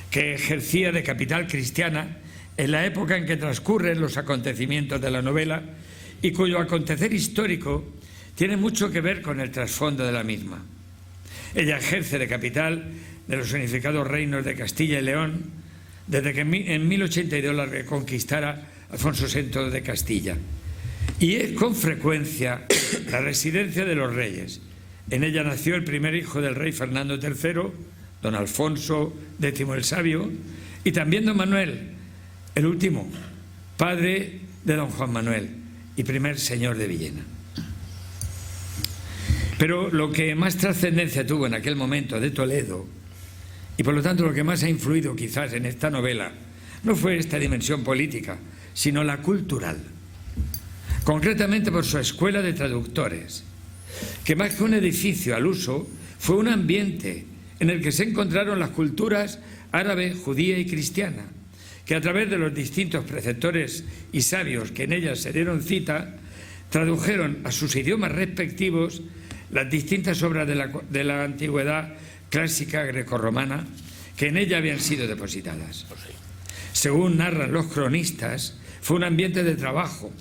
que ejercía de capital cristiana en la época en que transcurren los acontecimientos de la novela y cuyo acontecer histórico tiene mucho que ver con el trasfondo de la misma. Ella ejerce de capital de los unificados reinos de Castilla y León desde que en 1082 la reconquistara Alfonso VI de Castilla. Y es con frecuencia la residencia de los reyes. En ella nació el primer hijo del rey Fernando III, don Alfonso X el Sabio, y también don Manuel, el último, padre de don Juan Manuel y primer señor de Villena. Pero lo que más trascendencia tuvo en aquel momento de Toledo, y por lo tanto lo que más ha influido quizás en esta novela, no fue esta dimensión política, sino la cultural. Concretamente por su escuela de traductores, que más que un edificio al uso, fue un ambiente en el que se encontraron las culturas árabe, judía y cristiana, que a través de los distintos preceptores y sabios que en ellas se dieron cita, tradujeron a sus idiomas respectivos las distintas obras de la antigüedad clásica grecorromana que en ella habían sido depositadas. Según narran los cronistas, fue un ambiente de trabajo,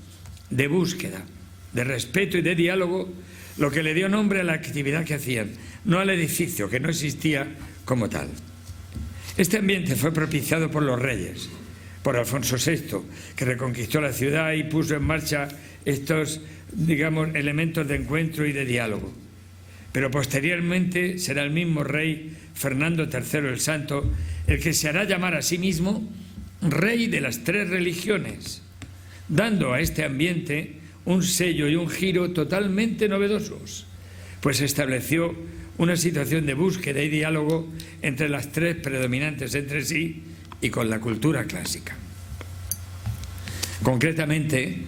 de búsqueda, de respeto y de diálogo, lo que le dio nombre a la actividad que hacían, no al edificio, que no existía como tal. Este ambiente fue propiciado por los reyes, por Alfonso VI, que reconquistó la ciudad y puso en marcha estos, digamos, elementos de encuentro y de diálogo. Pero posteriormente será el mismo rey, Fernando III el Santo, el que se hará llamar a sí mismo rey de las tres religiones, dando a este ambiente un sello y un giro totalmente novedosos, pues estableció una situación de búsqueda y diálogo entre las tres predominantes entre sí y con la cultura clásica. Concretamente,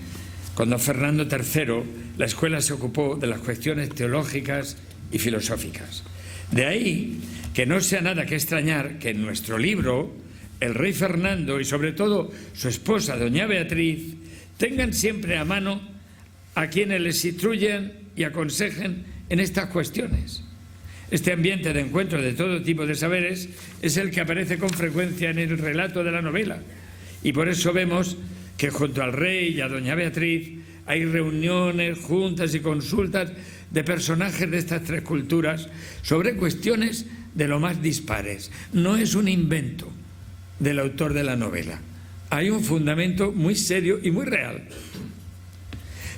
con don Fernando III, la escuela se ocupó de las cuestiones teológicas y filosóficas. De ahí que no sea nada que extrañar que en nuestro libro el rey Fernando y sobre todo su esposa doña Beatriz tengan siempre a mano a quienes les instruyen y aconsejen en estas cuestiones. Este ambiente de encuentro de todo tipo de saberes es el que aparece con frecuencia en el relato de la novela, y por eso vemos que junto al rey y a doña Beatriz hay reuniones, juntas y consultas de personajes de estas tres culturas sobre cuestiones de lo más dispares. No es un invento del autor de la novela. Hay un fundamento muy serio y muy real.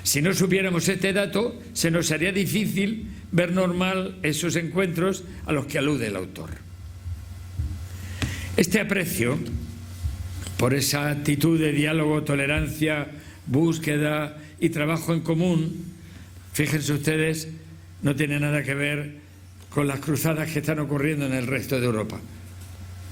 Si no supiéramos este dato, se nos haría difícil ver normal esos encuentros a los que alude el autor. Este aprecio por esa actitud de diálogo, tolerancia, búsqueda y trabajo en común, fíjense ustedes, no tiene nada que ver con las cruzadas que están ocurriendo en el resto de Europa.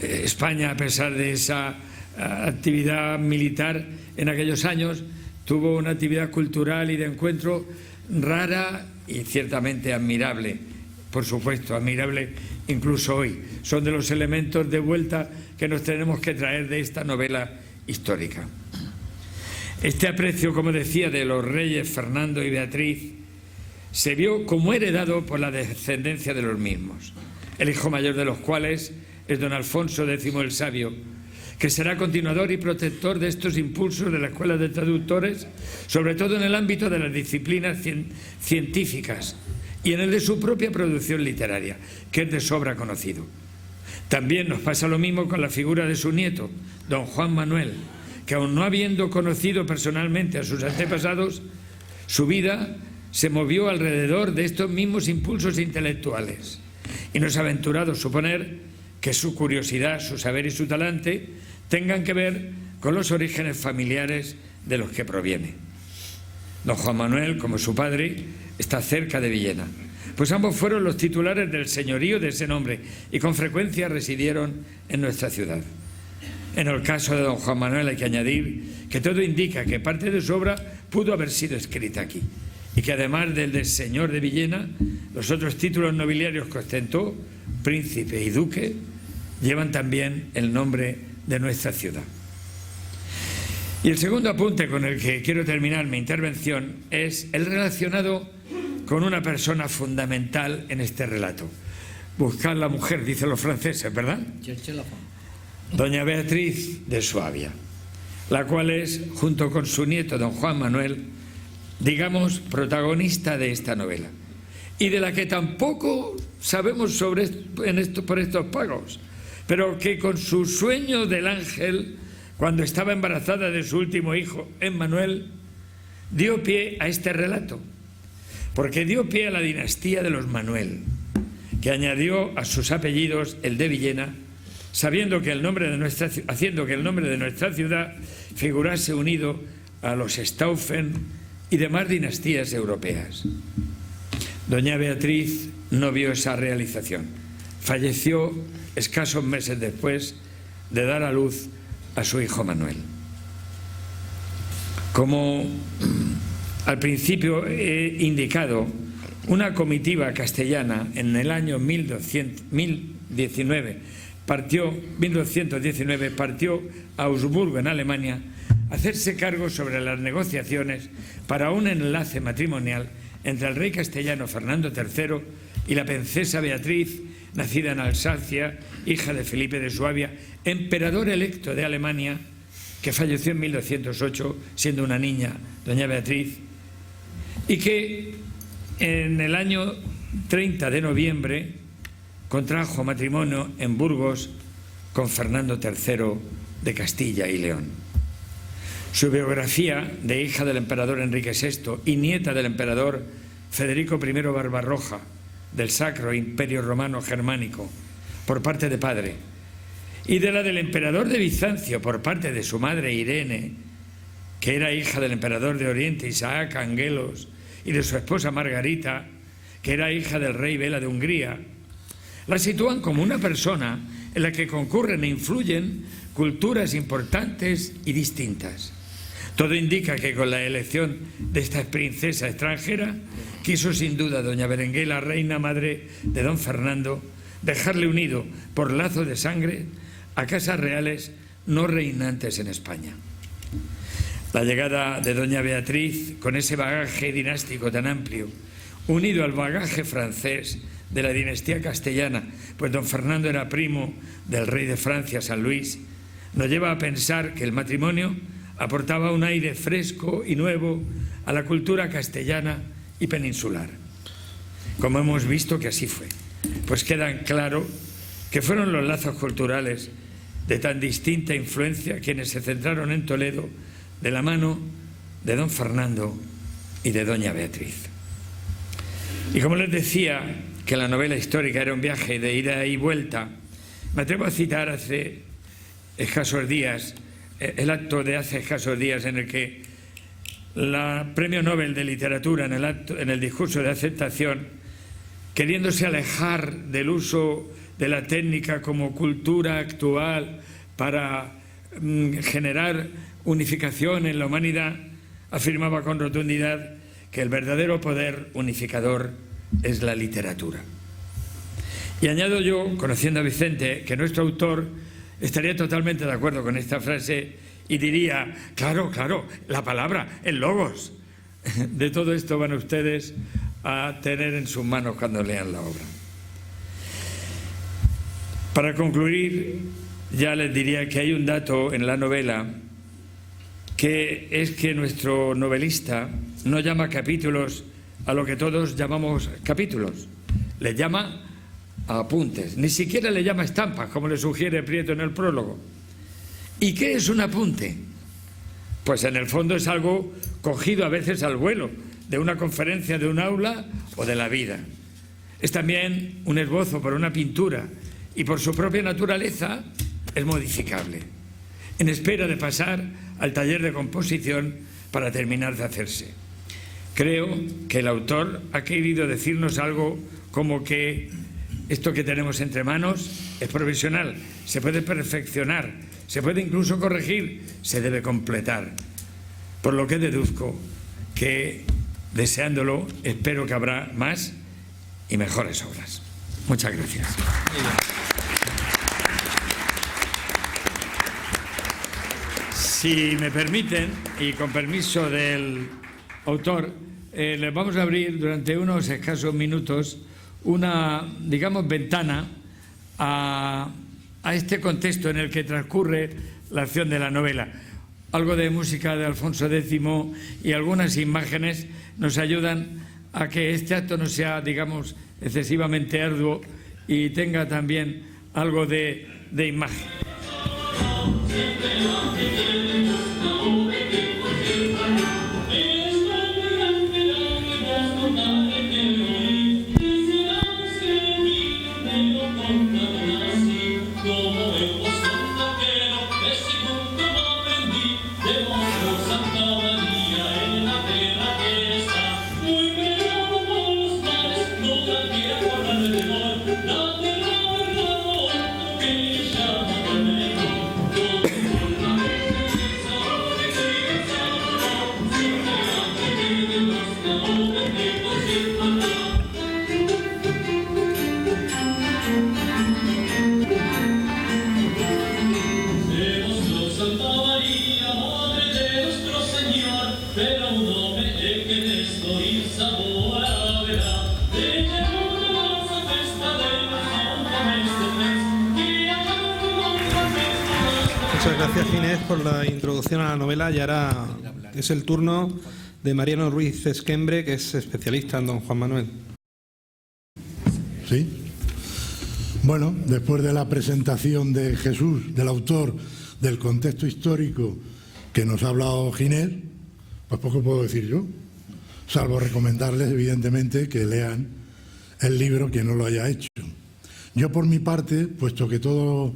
España, a pesar de esa actividad militar en aquellos años, tuvo una actividad cultural y de encuentro rara y ciertamente admirable, por supuesto, admirable incluso hoy. Son de los elementos de vuelta que nos tenemos que traer de esta novela histórica. Este aprecio, como decía, de los reyes Fernando y Beatriz se vio como heredado por la descendencia de los mismos, el hijo mayor de los cuales es don Alfonso X el Sabio, que será continuador y protector de estos impulsos de la Escuela de Traductores, sobre todo en el ámbito de las disciplinas científicas y en el de su propia producción literaria, que es de sobra conocido. También nos pasa lo mismo con la figura de su nieto, don Juan Manuel, que aun no habiendo conocido personalmente a sus antepasados, su vida se movió alrededor de estos mismos impulsos intelectuales, y no es aventurado suponer que su curiosidad, su saber y su talante tengan que ver con los orígenes familiares de los que proviene. Don Juan Manuel, como su padre, está cerca de Villena, pues ambos fueron los titulares del señorío de ese nombre y con frecuencia residieron en nuestra ciudad. En el caso de don Juan Manuel hay que añadir que todo indica que parte de su obra pudo haber sido escrita aquí, y que además del de señor de Villena, los otros títulos nobiliarios que ostentó, príncipe y duque, llevan también el nombre de nuestra ciudad. Y el segundo apunte con el que quiero terminar mi intervención es el relacionado con una persona fundamental en este relato. Buscar la mujer, dicen los franceses, ¿verdad? Doña Beatriz de Suabia, la cual es, junto con su nieto don Juan Manuel, digamos, protagonista de esta novela, y de la que tampoco sabemos por estos pagos, pero que con su sueño del ángel, cuando estaba embarazada de su último hijo, Emmanuel, dio pie a este relato, porque dio pie a la dinastía de los Manuel, que añadió a sus apellidos el de Villena, haciendo que el nombre de nuestra ciudad figurase unido a los Stauffen y demás dinastías europeas. Doña Beatriz no vio esa realización. Falleció escasos meses después de dar a luz a su hijo Manuel. Como al principio he indicado, una comitiva castellana en el año 1219 partió a Augsburgo, en Alemania, a hacerse cargo sobre las negociaciones para un enlace matrimonial entre el rey castellano Fernando III y la princesa Beatriz, nacida en Alsacia, hija de Felipe de Suabia, emperador electo de Alemania, que falleció en 1208 siendo una niña, doña Beatriz, y que En el año 30 de noviembre contrajo matrimonio en Burgos con Fernando III de Castilla y León. Su biografía, de hija del emperador Enrique VI y nieta del emperador Federico I Barbarroja del Sacro Imperio Romano Germánico por parte de padre, y de la del emperador de Bizancio por parte de su madre Irene, que era hija del emperador de Oriente Isaac Angelos, y de su esposa Margarita, que era hija del rey Bela de Hungría, la sitúan como una persona en la que concurren e influyen culturas importantes y distintas. Todo indica que con la elección de esta princesa extranjera quiso sin duda doña Berenguela, reina madre de don Fernando, dejarle unido por lazo de sangre a casas reales no reinantes en España. La llegada de doña Beatriz, con ese bagaje dinástico tan amplio, unido al bagaje francés de la dinastía castellana, pues don Fernando era primo del rey de Francia, San Luis, nos lleva a pensar que el matrimonio aportaba un aire fresco y nuevo a la cultura castellana y peninsular. Como hemos visto que así fue, pues quedan claro que fueron los lazos culturales de tan distinta influencia quienes se centraron en Toledo de la mano de don Fernando y de doña Beatriz. Y como les decía que la novela histórica era un viaje de ida y vuelta, me atrevo a citar hace escasos días, el acto de hace escasos días en el que la Premio Nobel de Literatura en el discurso de aceptación, queriéndose alejar del uso de la técnica como cultura actual para generar unificación en la humanidad, afirmaba con rotundidad que el verdadero poder unificador es la literatura. Y añado yo, conociendo a Vicente, que nuestro autor estaría totalmente de acuerdo con esta frase y diría, claro, la palabra, el logos. De todo esto van ustedes a tener en sus manos cuando lean la obra. Para concluir, ya les diría que hay un dato en la novela, que es que nuestro novelista no llama capítulos a lo que todos llamamos capítulos, le llama a apuntes, ni siquiera le llama estampas, como le sugiere Prieto en el prólogo. ¿Y qué es un apunte? Pues en el fondo es algo cogido a veces al vuelo, de una conferencia, de un aula o de la vida. Es también un esbozo por una pintura y por su propia naturaleza es modificable, en espera de pasar al taller de composición para terminar de hacerse. Creo que el autor ha querido decirnos algo como que esto que tenemos entre manos es provisional, se puede perfeccionar, se puede incluso corregir, se debe completar. Por lo que deduzco que, deseándolo, espero que habrá más y mejores obras. Muchas gracias. Si me permiten, y con permiso del autor, les vamos a abrir durante unos escasos minutos una, digamos, ventana a este contexto en el que transcurre la acción de la novela. Algo de música de Alfonso X y algunas imágenes nos ayudan a que este acto no sea, digamos, excesivamente arduo y tenga también algo de imagen. Muchas gracias, Ginés, por la introducción a la novela. Y ahora es el turno de Mariano Ruiz Esquembre, que es especialista en don Juan Manuel. Sí. Bueno, después de la presentación de Jesús, del autor, del contexto histórico que nos ha hablado Ginés, pues poco puedo decir yo, salvo recomendarles, evidentemente, que lean el libro quien no lo haya hecho. Yo, por mi parte, puesto que todo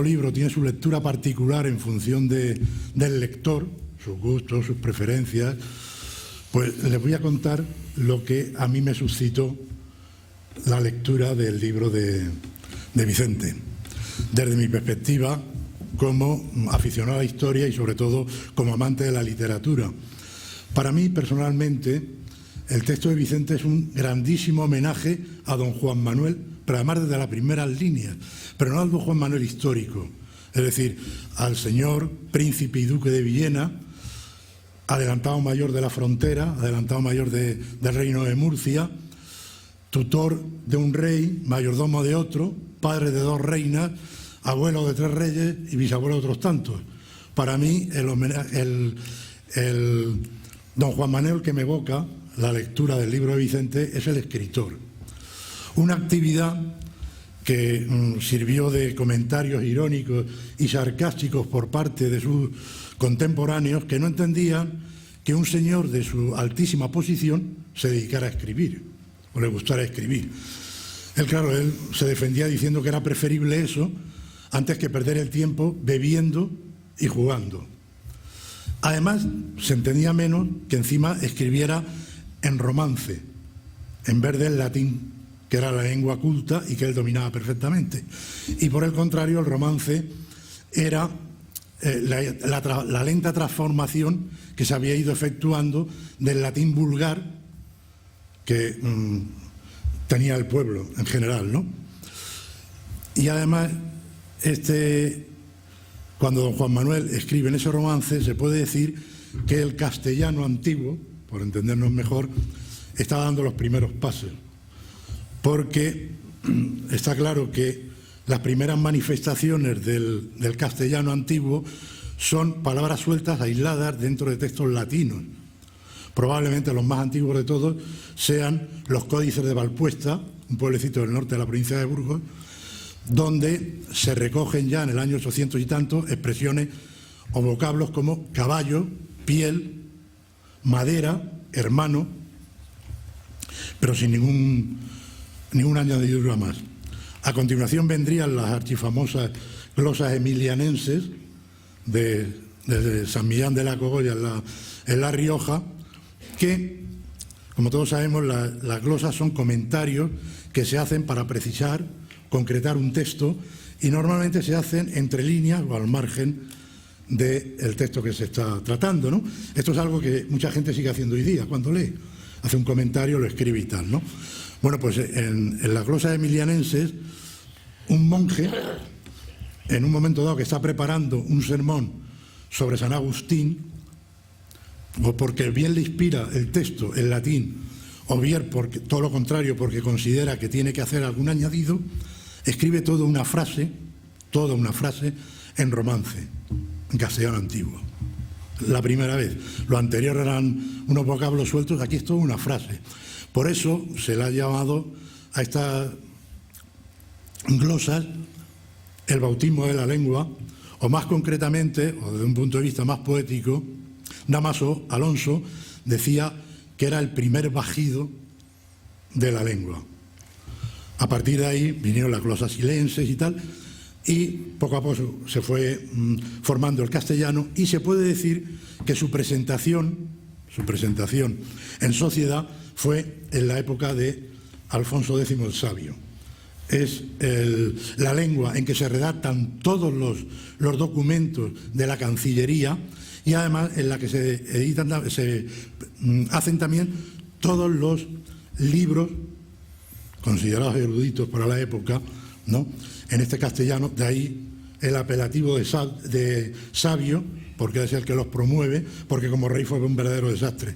libro tiene su lectura particular en función del lector, sus gustos, sus preferencias, pues les voy a contar lo que a mí me suscitó la lectura del libro de Vicente, desde mi perspectiva como aficionado a la historia y sobre todo como amante de la literatura. Para mí, personalmente, el texto de Vicente es un grandísimo homenaje a don Juan Manuel, pero además desde las primeras líneas, pero no al don Juan Manuel histórico, es decir, al señor príncipe y duque de Villena, adelantado mayor de la frontera, adelantado mayor del reino de Murcia, tutor de un rey, mayordomo de otro, padre de 2 reinas, abuelo de 3 reyes y bisabuelo de otros tantos. Para mí, el don Juan Manuel que me evoca la lectura del libro de Vicente es el escritor. Una actividad que sirvió de comentarios irónicos y sarcásticos por parte de sus contemporáneos que no entendían que un señor de su altísima posición se dedicara a escribir o le gustara escribir. Él se defendía diciendo que era preferible eso antes que perder el tiempo bebiendo y jugando. Además, se entendía menos que encima escribiera en romance, en vez del latín, que era la lengua culta y que él dominaba perfectamente. Y por el contrario, el romance era la lenta transformación que se había ido efectuando del latín vulgar que tenía el pueblo en general, ¿no? Y además, cuando don Juan Manuel escribe en ese romance, se puede decir que el castellano antiguo, por entendernos mejor, está dando los primeros pasos, porque está claro que las primeras manifestaciones del castellano antiguo son palabras sueltas, aisladas dentro de textos latinos. Probablemente los más antiguos de todos sean los códices de Valpuesta, un pueblecito del norte de la provincia de Burgos, donde se recogen ya en el año 800 y tanto expresiones o vocablos como caballo, piel, madera, hermano, pero sin ninguna añadidura más. A continuación vendrían las archifamosas glosas emilianenses de San Millán de la Cogolla en La Rioja, que, como todos sabemos, las glosas son comentarios que se hacen para precisar, concretar un texto, y normalmente se hacen entre líneas o al margen del texto que se está tratando, ¿no? Esto es algo que mucha gente sigue haciendo hoy día cuando lee. Hace un comentario, lo escribe y tal, ¿no? Bueno, pues en las glosas emilianenses, un monje, en un momento dado que está preparando un sermón sobre San Agustín, o porque bien le inspira el texto en latín, o bien porque todo lo contrario, porque considera que tiene que hacer algún añadido, escribe toda una frase en romance, en castellano antiguo. La primera vez. Lo anterior eran unos vocablos sueltos, aquí es toda una frase. Por eso se le ha llamado a estas glosas el bautismo de la lengua, o más concretamente, o desde un punto de vista más poético, Dámaso Alonso decía que era el primer bajido de la lengua. A partir de ahí vinieron las glosas silenses y tal, y poco a poco se fue formando el castellano, y se puede decir que su presentación en sociedad fue en la época de Alfonso X el Sabio. Es la lengua en que se redactan todos los documentos de la Cancillería, y además en la que se hacen también todos los libros considerados eruditos para la época, ¿no?, en este castellano. De ahí el apelativo de sabio, porque es el que los promueve, porque como rey fue un verdadero desastre,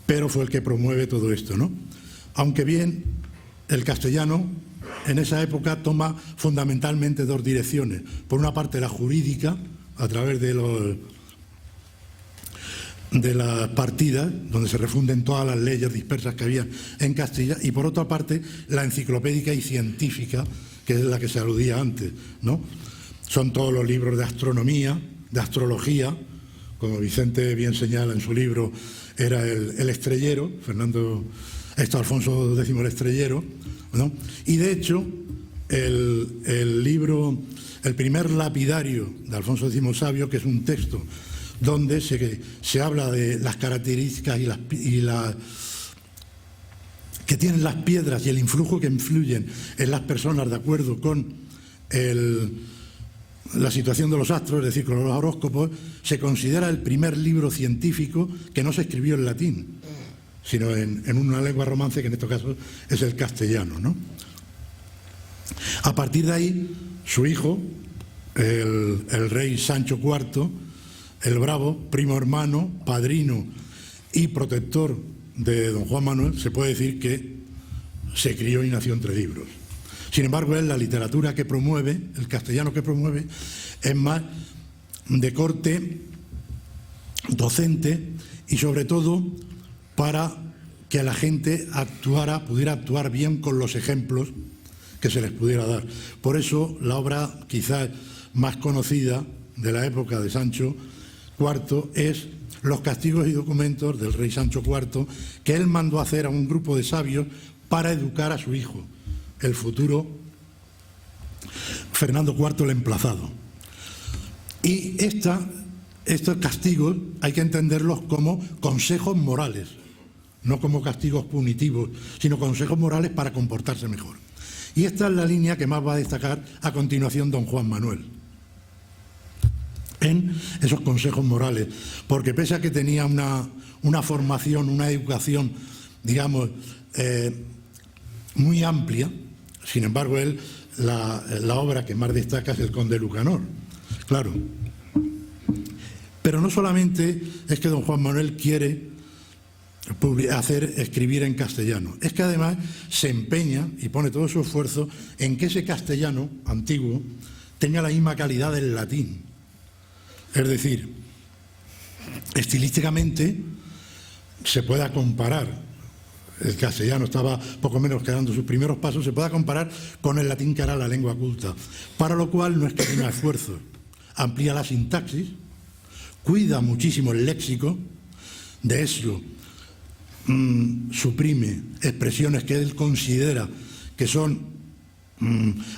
pero fue el que promueve todo esto, ¿no? Aunque bien el castellano en esa época toma fundamentalmente 2 direcciones. Por una parte, la jurídica, a través de de las partidas, donde se refunden todas las leyes dispersas que había en Castilla, y por otra parte la enciclopédica y científica, que es la que se aludía antes, ¿no? Son todos los libros de astronomía, de astrología, como Vicente bien señala en su libro, era el estrellero, Alfonso X el estrellero, ¿no? Y de hecho el libro, el primer lapidario de Alfonso X el Sabio, que es un texto donde se habla de las características que tienen las piedras y el influjo que influyen en las personas de acuerdo con la situación de los astros, es decir, con los horóscopos, se considera el primer libro científico que no se escribió en latín, sino en una lengua romance, que en este caso es el castellano, ¿no? A partir de ahí, su hijo, el rey Sancho IV, el Bravo, primo hermano, padrino y protector de don Juan Manuel, se puede decir que se crió y nació entre libros. Sin embargo, él, la literatura que promueve, el castellano que promueve, es más de corte docente y sobre todo para que la gente pudiera actuar bien con los ejemplos que se les pudiera dar. Por eso la obra quizás más conocida de la época de Sancho IV es Los castigos y documentos del rey Sancho IV, que él mandó hacer a un grupo de sabios para educar a su hijo, el futuro Fernando IV el Emplazado. Y estos castigos hay que entenderlos como consejos morales, no como castigos punitivos, sino consejos morales para comportarse mejor. Y esta es la línea que más va a destacar a continuación don Juan Manuel en esos consejos morales, porque pese a que tenía una formación, una educación, digamos, muy amplia, sin embargo él, la obra que más destaca es El Conde Lucanor, claro. Pero no solamente es que don Juan Manuel quiere escribir en castellano, es que además se empeña y pone todo su esfuerzo en que ese castellano antiguo tenga la misma calidad del latín. Es decir, estilísticamente se pueda comparar, el castellano estaba poco menos que dando sus primeros pasos, se pueda comparar con el latín, que era la lengua culta, para lo cual no es que tenga esfuerzo, amplía la sintaxis, cuida muchísimo el léxico, de eso suprime expresiones que él considera que son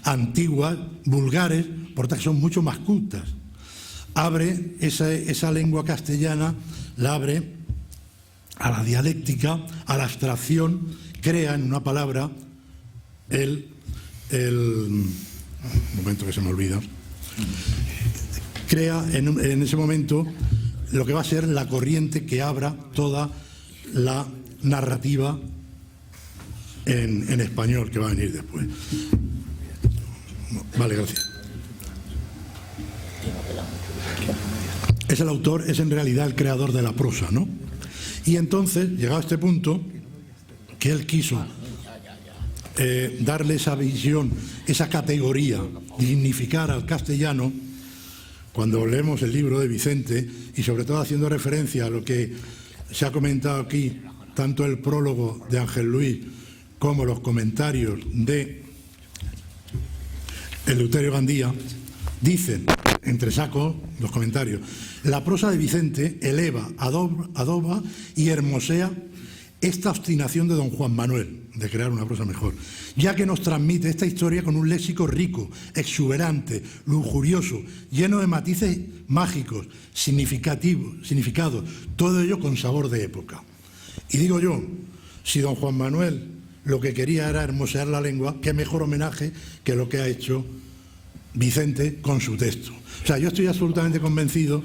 antiguas, vulgares, por tanto son mucho más cultas. Abre esa lengua castellana, la abre a la dialéctica, a la abstracción, crea en una palabra un momento que se me olvida, crea en ese momento lo que va a ser la corriente que abra toda la narrativa en español que va a venir después. Vale, gracias. Es el autor, es en realidad el creador de la prosa, ¿no? Y entonces, llegado a este punto, que él quiso darle esa visión, esa categoría, dignificar al castellano, cuando leemos el libro de Vicente, y sobre todo haciendo referencia a lo que se ha comentado aquí, tanto el prólogo de Ángel Luis como los comentarios de Eleuterio Gandía, dicen, entre sacos, los comentarios, la prosa de Vicente eleva, adoba y hermosea esta obstinación de don Juan Manuel de crear una prosa mejor, ya que nos transmite esta historia con un léxico rico, exuberante, lujurioso, lleno de matices mágicos, significados, todo ello con sabor de época. Y digo yo, si don Juan Manuel lo que quería era hermosear la lengua, qué mejor homenaje que lo que ha hecho Vicente con su texto. O sea, yo estoy absolutamente convencido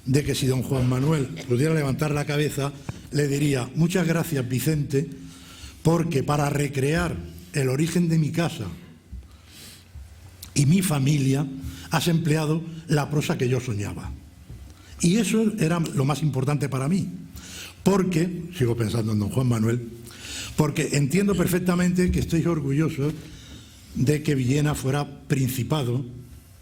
de que si don Juan Manuel pudiera levantar la cabeza, le diría: muchas gracias, Vicente, porque para recrear el origen de mi casa y mi familia has empleado la prosa que yo soñaba. Y eso era lo más importante para mí, porque, sigo pensando en don Juan Manuel, porque entiendo perfectamente que estoy orgulloso de que Villena fuera principado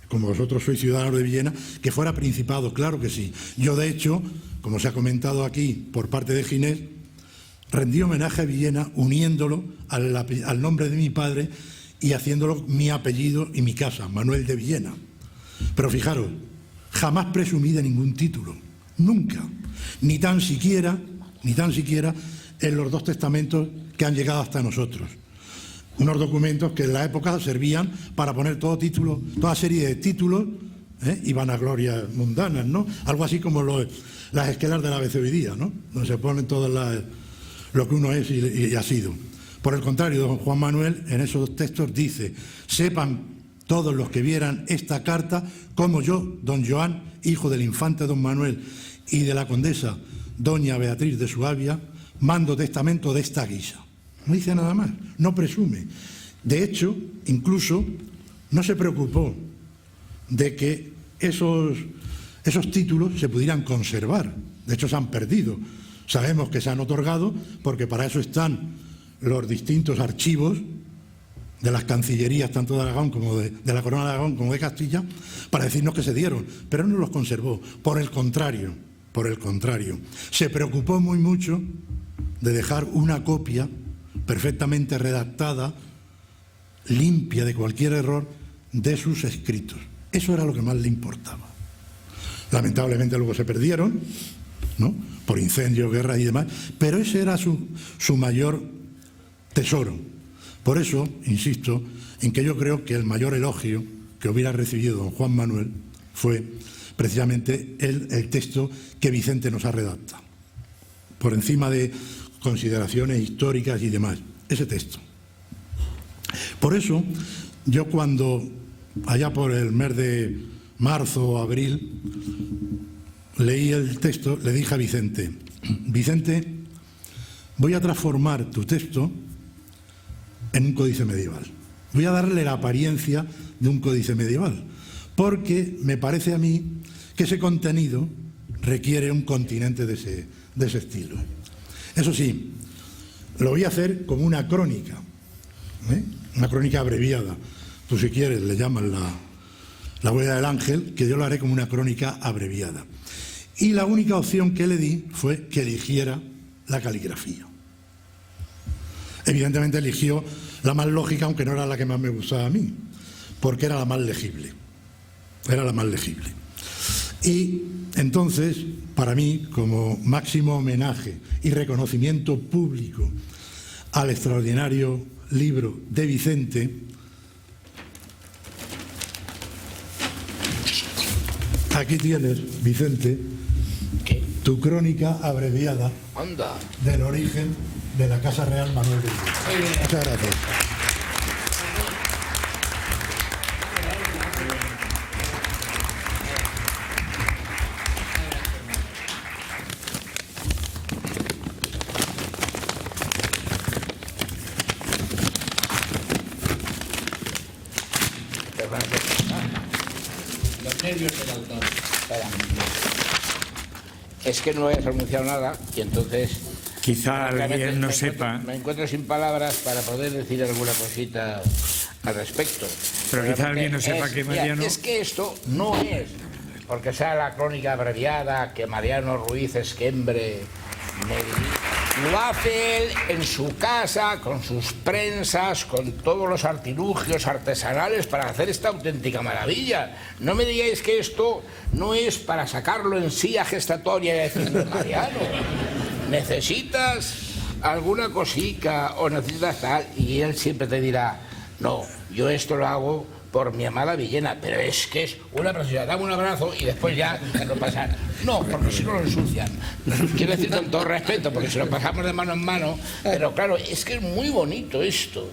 como vosotros sois ciudadanos de Villena, que fuera Principado, claro que sí. Yo, de hecho, como se ha comentado aquí por parte de Ginés, rendí homenaje a Villena uniéndolo al nombre de mi padre y haciéndolo mi apellido y mi casa, Manuel de Villena. Pero fijaros, jamás presumí de ningún título, nunca, ni tan siquiera en los 2 testamentos que han llegado hasta nosotros. Unos documentos que en la época servían para poner toda serie de títulos y vanaglorias mundanas, ¿no? Algo así como las esquelas del ABC hoy día, ¿no? Donde se ponen todas lo que uno es y ha sido. Por el contrario, don Juan Manuel en esos textos dice: sepan todos los que vieran esta carta como yo, don Joan, hijo del infante don Manuel y de la condesa doña Beatriz de Suabia, mando testamento de esta guisa. No dice nada más, no presume. De hecho, incluso no se preocupó de que esos títulos se pudieran conservar. De hecho, se han perdido. Sabemos que se han otorgado porque para eso están los distintos archivos de las cancillerías, tanto de Aragón como de la Corona de Aragón como de Castilla, para decirnos que se dieron, pero no los conservó. Por el contrario, se preocupó muy mucho de dejar una copia perfectamente redactada, limpia de cualquier error, de sus escritos. Eso era lo que más le importaba. Lamentablemente luego se perdieron, ¿no?, por incendios, guerras y demás, pero ese era su mayor tesoro. Por eso, insisto, en que yo creo que el mayor elogio que hubiera recibido don Juan Manuel fue precisamente el texto que Vicente nos ha redactado, por encima de consideraciones históricas y demás, ese texto. Por eso, yo cuando, allá por el mes de marzo o abril, leí el texto, le dije a Vicente: Vicente, voy a transformar tu texto en un códice medieval. Voy a darle la apariencia de un códice medieval, porque me parece a mí que ese contenido requiere un continente de ese estilo. Eso sí, lo voy a hacer como una crónica, una crónica abreviada. Tú, si quieres, le llaman la huella del ángel, que yo lo haré como una crónica abreviada. Y la única opción que le di fue que eligiera la caligrafía. Evidentemente eligió la más lógica, aunque no era la que más me gustaba a mí, porque era la más legible. Era la más legible. Y entonces, para mí, como máximo homenaje y reconocimiento público al extraordinario libro de Vicente, aquí tienes, Vicente, tu crónica abreviada del origen de la Casa Real Manuel de Villena. Muchas gracias. Los nervios del autor. Espera. Es que no he pronunciado nada y entonces... Quizá alguien no sepa. Me encuentro sin palabras para poder decir alguna cosita al respecto. Pero quizá alguien no sepa que Mariano... Es que esto no es porque sea la crónica abreviada que Mariano Ruiz Esquembre lo hace él en su casa, con sus prensas, con todos los artilugios artesanales para hacer esta auténtica maravilla. No me digáis que esto no es para sacarlo en silla gestatoria y decirle: Mariano, necesitas alguna cosica o necesitas tal, y él siempre te dirá: no, yo esto lo hago por mi amada Villena, pero es que es una preciosidad, dame un abrazo y después ya lo pasan. No, porque si no lo ensucian. Quiero decir con todo respeto, porque si lo pasamos de mano en mano, pero claro, es que es muy bonito esto.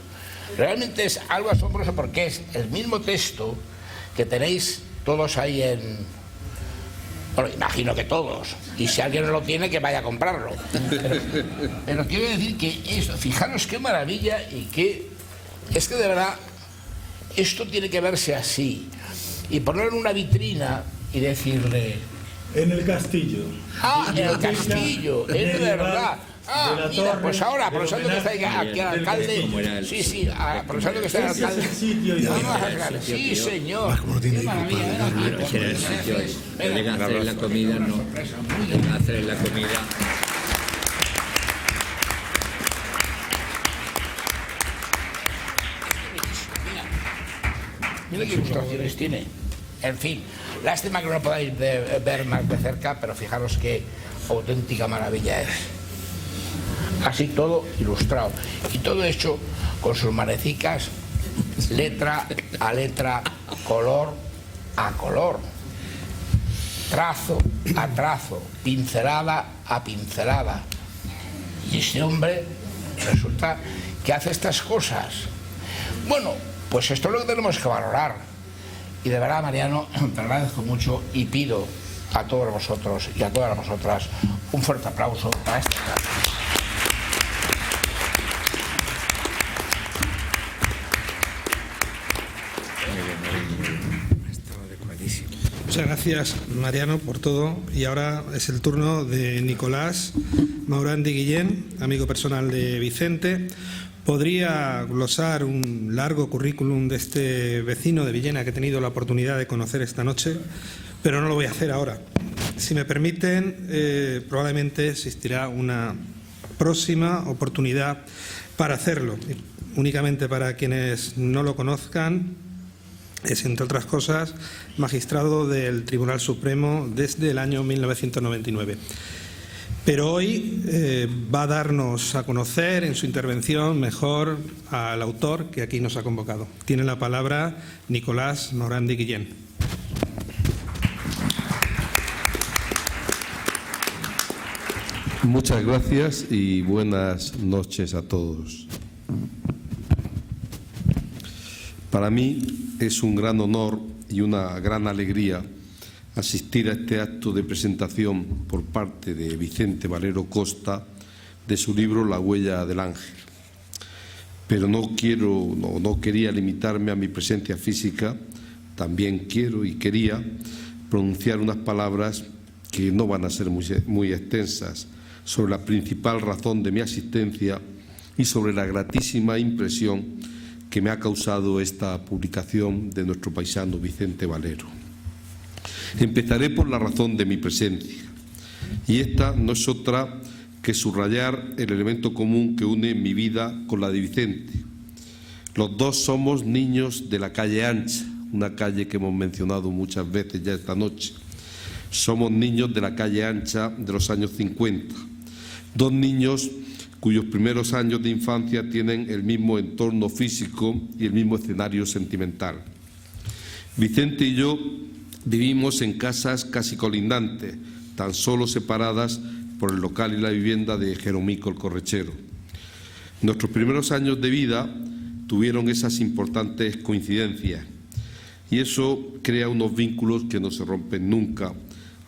Realmente es algo asombroso porque es el mismo texto que tenéis todos ahí en... Bueno, imagino que todos, y si alguien no lo tiene, que vaya a comprarlo. Pero quiero decir que esto, fijaros qué maravilla y qué... Es que de verdad... Esto tiene que verse así y ponerlo en una vitrina y decirle: en el castillo. Ah, en el castillo, es verdad. Ah, mira, pues ahora, aprovechando que está aquí el alcalde. Sí, aprovechando que está el alcalde. Sí, señor. Qué maravilla. Ese era el sitio. Deben hacer la comida, no. Deben hacer la comida. Mira qué ilustraciones tiene. En fin, lástima que no lo podáis ver más de cerca, pero fijaros qué auténtica maravilla es. Así todo ilustrado. Y todo hecho con sus manecicas, letra a letra, color a color, trazo a trazo, pincelada a pincelada. Y este hombre resulta que hace estas cosas. Bueno, pues esto es lo que tenemos que valorar. Y de verdad, Mariano, te agradezco mucho y pido a todos vosotros y a todas vosotras un fuerte aplauso para esta clase. Muchas gracias, Mariano, por todo. Y ahora es el turno de Nicolás Maurandi Guillén, amigo personal de Vicente. Podría glosar un largo currículum de este vecino de Villena que he tenido la oportunidad de conocer esta noche, pero no lo voy a hacer ahora. Si me permiten, probablemente existirá una próxima oportunidad para hacerlo. Únicamente para quienes no lo conozcan, es, entre otras cosas, magistrado del Tribunal Supremo desde el año 1999. Pero hoy va a darnos a conocer en su intervención mejor al autor que aquí nos ha convocado. Tiene la palabra Nicolás Maurandi Guillén. Muchas gracias y buenas noches a todos. Para mí es un gran honor y una gran alegría asistir a este acto de presentación por parte de Vicente Valero Costa de su libro La huella del ángel. Pero no quería limitarme a mi presencia física, también quiero y quería pronunciar unas palabras que no van a ser muy extensas sobre la principal razón de mi asistencia y sobre la gratísima impresión que me ha causado esta publicación de nuestro paisano Vicente Valero. Empezaré por la razón de mi presencia, y esta no es otra que subrayar el elemento común que une mi vida con la de Vicente. Los dos somos niños de la calle Ancha, una calle que hemos mencionado muchas veces ya esta noche. Somos niños de la calle Ancha de los años 50, dos niños cuyos primeros años de infancia tienen el mismo entorno físico y el mismo escenario sentimental. Vicente y yo vivimos en casas casi colindantes, tan solo separadas por el local y la vivienda de Jeromico el Correchero. Nuestros primeros años de vida tuvieron esas importantes coincidencias y eso crea unos vínculos que no se rompen nunca,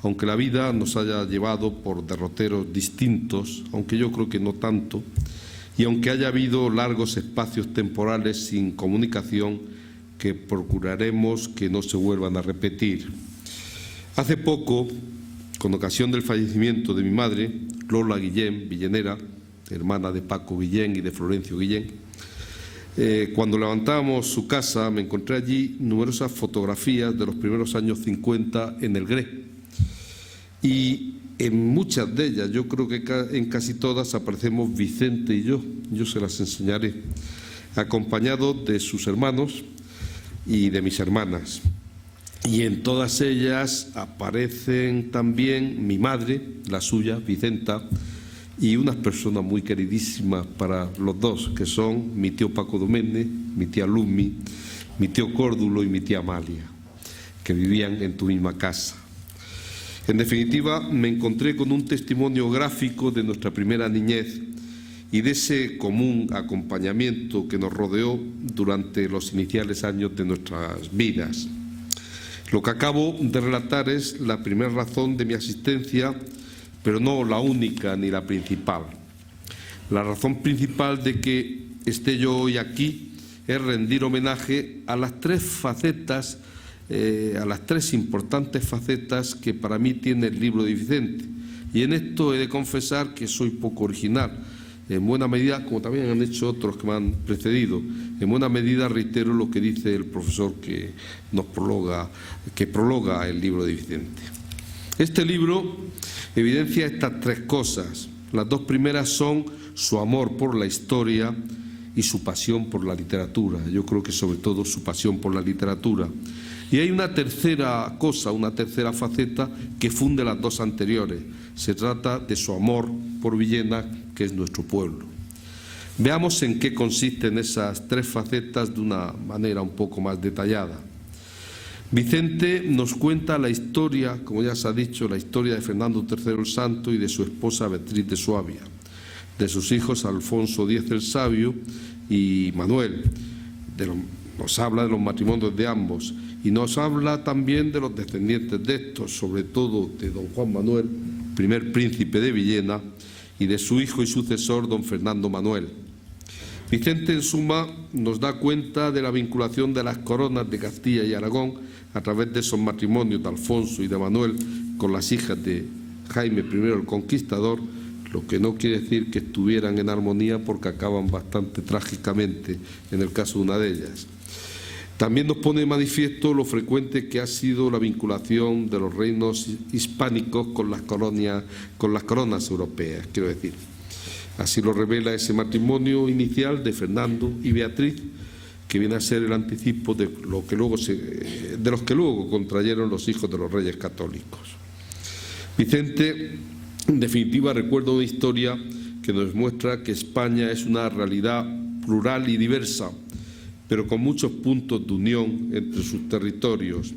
aunque la vida nos haya llevado por derroteros distintos, aunque yo creo que no tanto, y aunque haya habido largos espacios temporales sin comunicación que procuraremos que no se vuelvan a repetir. Hace poco, con ocasión del fallecimiento de mi madre, Lola Guillén, villenera, hermana de Paco Guillén y de Florencio Guillén, cuando levantábamos su casa me encontré allí numerosas fotografías de los primeros años 50 en el Gré. Y en muchas de ellas, yo creo que en casi todas, aparecemos Vicente y yo se las enseñaré, acompañados de sus hermanos y de mis hermanas. Y en todas ellas aparecen también mi madre, la suya, Vicenta, y unas personas muy queridísimas para los dos, que son mi tío Paco Doménez, mi tía Lumi, mi tío Córdulo y mi tía Amalia, que vivían en tu misma casa. En definitiva, me encontré con un testimonio gráfico de nuestra primera niñez y de ese común acompañamiento que nos rodeó durante los iniciales años de nuestras vidas. Lo que acabo de relatar es la primera razón de mi asistencia, pero no la única ni la principal. La razón principal de que esté yo hoy aquí es rendir homenaje a las tres facetas, a las tres importantes facetas que para mí tiene el libro de Vicente Y en esto he de confesar que soy poco original. En buena medida, como también han hecho otros que me han precedido, en buena medida reitero lo que dice el profesor que prologa el libro de Vicente. Este libro evidencia estas tres cosas. Las dos primeras son su amor por la historia y su pasión por la literatura. Yo creo que sobre todo su pasión por la literatura. Y hay una tercera cosa, una tercera faceta que funde las dos anteriores. Se trata de su amor por Villena, que es nuestro pueblo. Veamos en qué consisten esas tres facetas de una manera un poco más detallada. Vicente nos cuenta la historia, como ya se ha dicho, la historia de Fernando III el Santo y de su esposa Beatriz de Suabia, de sus hijos Alfonso X el Sabio y Manuel. Nos habla de los matrimonios de ambos y nos habla también de los descendientes de estos, sobre todo de don Juan Manuel, primer príncipe de Villena, y de su hijo y sucesor, don Fernando Manuel. Vicente, en suma, nos da cuenta de la vinculación de las coronas de Castilla y Aragón a través de esos matrimonios de Alfonso y de Manuel con las hijas de Jaime I el Conquistador, lo que no quiere decir que estuvieran en armonía, porque acaban bastante trágicamente en el caso de una de ellas. También nos pone de manifiesto lo frecuente que ha sido la vinculación de los reinos hispánicos con las coronas europeas, quiero decir. Así lo revela ese matrimonio inicial de Fernando y Beatriz, que viene a ser el anticipo de los que luego contrayeron los hijos de los reyes católicos. Vicente, en definitiva, recuerda una historia que nos muestra que España es una realidad plural y diversa, pero con muchos puntos de unión entre sus territorios,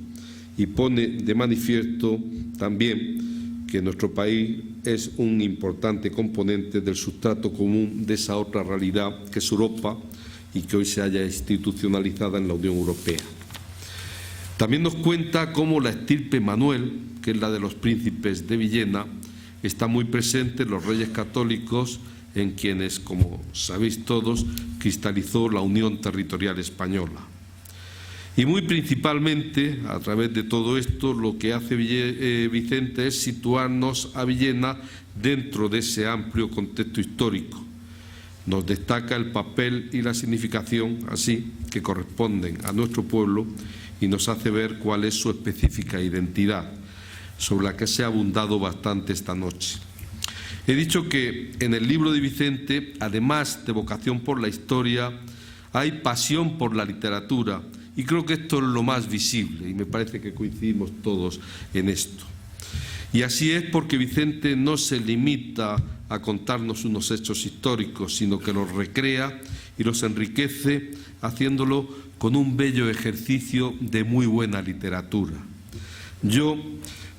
y pone de manifiesto también que nuestro país es un importante componente del sustrato común de esa otra realidad que es Europa y que hoy se halla institucionalizada en la Unión Europea. También nos cuenta cómo la estirpe Manuel, que es la de los príncipes de Villena, está muy presente en los reyes católicos, en quienes, como sabéis todos, cristalizó la unión territorial española. Y muy principalmente, a través de todo esto, lo que hace Vicente es situarnos a Villena dentro de ese amplio contexto histórico. Nos destaca el papel y la significación, así, que corresponden a nuestro pueblo, y nos hace ver cuál es su específica identidad, sobre la que se ha abundado bastante esta noche. He dicho que en el libro de Vicente, además de vocación por la historia, hay pasión por la literatura, y creo que esto es lo más visible, y me parece que coincidimos todos en esto. Y así es porque Vicente no se limita a contarnos unos hechos históricos, sino que los recrea y los enriquece, haciéndolo con un bello ejercicio de muy buena literatura. Yo,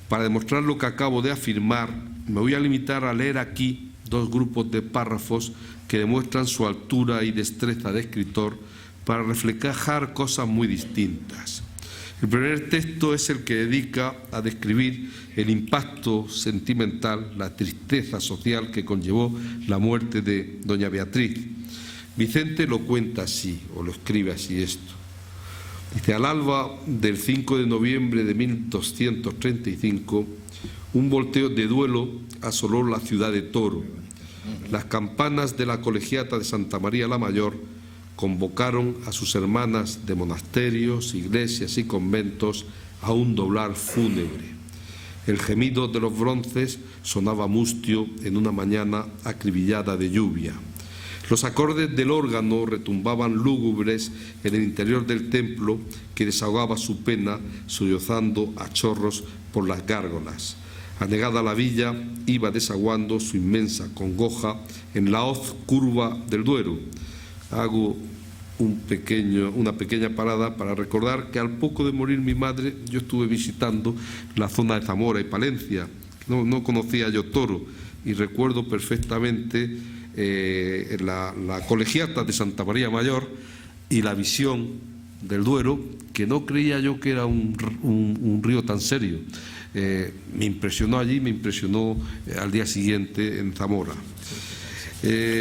para demostrar lo que acabo de afirmar, me voy a limitar a leer aquí dos grupos de párrafos que demuestran su altura y destreza de escritor para reflejar cosas muy distintas. El primer texto es el que dedica a describir el impacto sentimental, la tristeza social que conllevó la muerte de doña Beatriz. Vicente lo cuenta así, o lo escribe así esto. Dice: al alba del 5 de noviembre de 1235, un volteo de duelo asoló la ciudad de Toro. Las campanas de la colegiata de Santa María la Mayor convocaron a sus hermanas de monasterios, iglesias y conventos a un doblar fúnebre. El gemido de los bronces sonaba mustio en una mañana acribillada de lluvia. Los acordes del órgano retumbaban lúgubres en el interior del templo, que desahogaba su pena sollozando a chorros por las gárgolas. Anegada la villa, iba desaguando su inmensa congoja en la hoz curva del Duero. Hago una pequeña parada para recordar que al poco de morir mi madre yo estuve visitando la zona de Zamora y Palencia. No conocía yo Toro y recuerdo perfectamente la colegiata de Santa María Mayor y la visión del Duero, que no creía yo que era un río tan serio. Me impresionó allí, me impresionó al día siguiente en Zamora.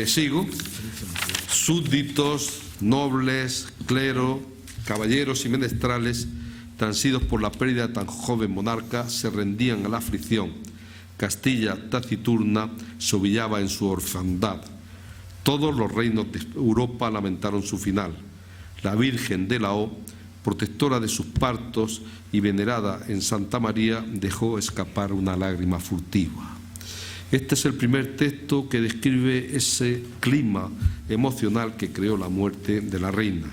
Sigo. Súbditos, nobles, clero, caballeros y menestrales, transidos por la pérdida de tan joven monarca, se rendían a la aflicción. Castilla taciturna se ovillaba en su orfandad. Todos los reinos de Europa lamentaron su final. La Virgen de la O, protectora de sus partos y venerada en Santa María, dejó escapar una lágrima furtiva. Este es el primer texto que describe ese clima emocional que creó la muerte de la reina.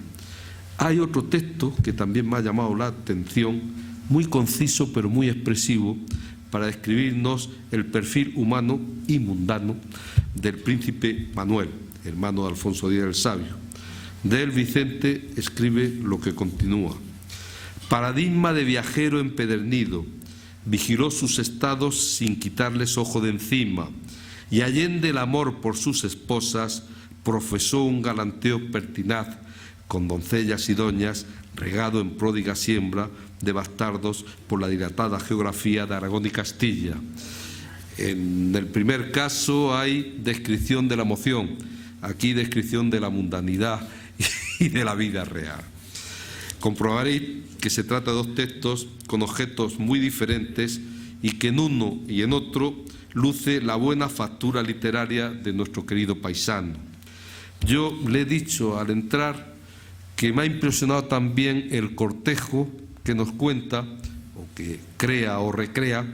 Hay otro texto que también me ha llamado la atención, muy conciso pero muy expresivo, para describirnos el perfil humano y mundano del príncipe Manuel, hermano de Alfonso X el Sabio. De él Vicente escribe lo que continúa. Paradigma de viajero empedernido, vigiló sus estados sin quitarles ojo de encima, y allende el amor por sus esposas, profesó un galanteo pertinaz, con doncellas y doñas, regado en pródiga siembra de bastardos por la dilatada geografía de Aragón y Castilla. En el primer caso hay descripción de la emoción, aquí descripción de la mundanidad y de la vida real. Comprobaréis que se trata de dos textos con objetos muy diferentes y que en uno y en otro luce la buena factura literaria de nuestro querido paisano. Yo le he dicho al entrar que me ha impresionado también el cortejo que nos cuenta, o que crea o recrea,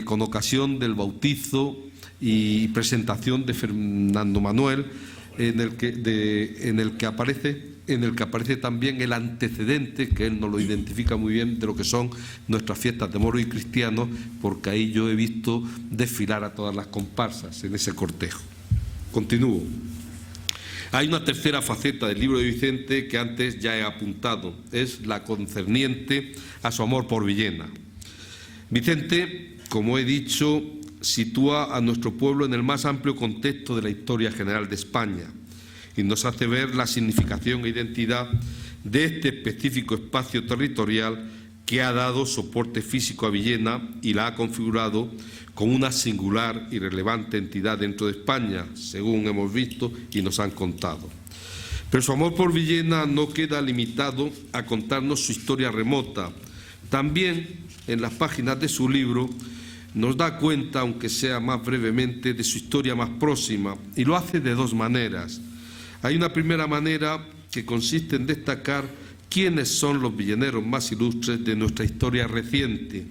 con ocasión del bautizo y presentación de Fernando Manuel, en el que aparece también el antecedente, que él nos lo identifica muy bien, de lo que son nuestras fiestas de moros y cristianos, porque ahí yo he visto desfilar a todas las comparsas en ese cortejo. Continúo. Hay una tercera faceta del libro de Vicente que antes ya he apuntado, es la concerniente a su amor por Villena. Vicente, como he dicho, sitúa a nuestro pueblo en el más amplio contexto de la historia general de España y nos hace ver la significación e identidad de este específico espacio territorial que ha dado soporte físico a Villena y la ha configurado como una singular y relevante entidad dentro de España, según hemos visto y nos han contado. Pero su amor por Villena no queda limitado a contarnos su historia remota. También en las páginas de su libro nos da cuenta, aunque sea más brevemente, de su historia más próxima, y lo hace de dos maneras. Hay una primera manera que consiste en destacar quiénes son los villeneros más ilustres de nuestra historia reciente.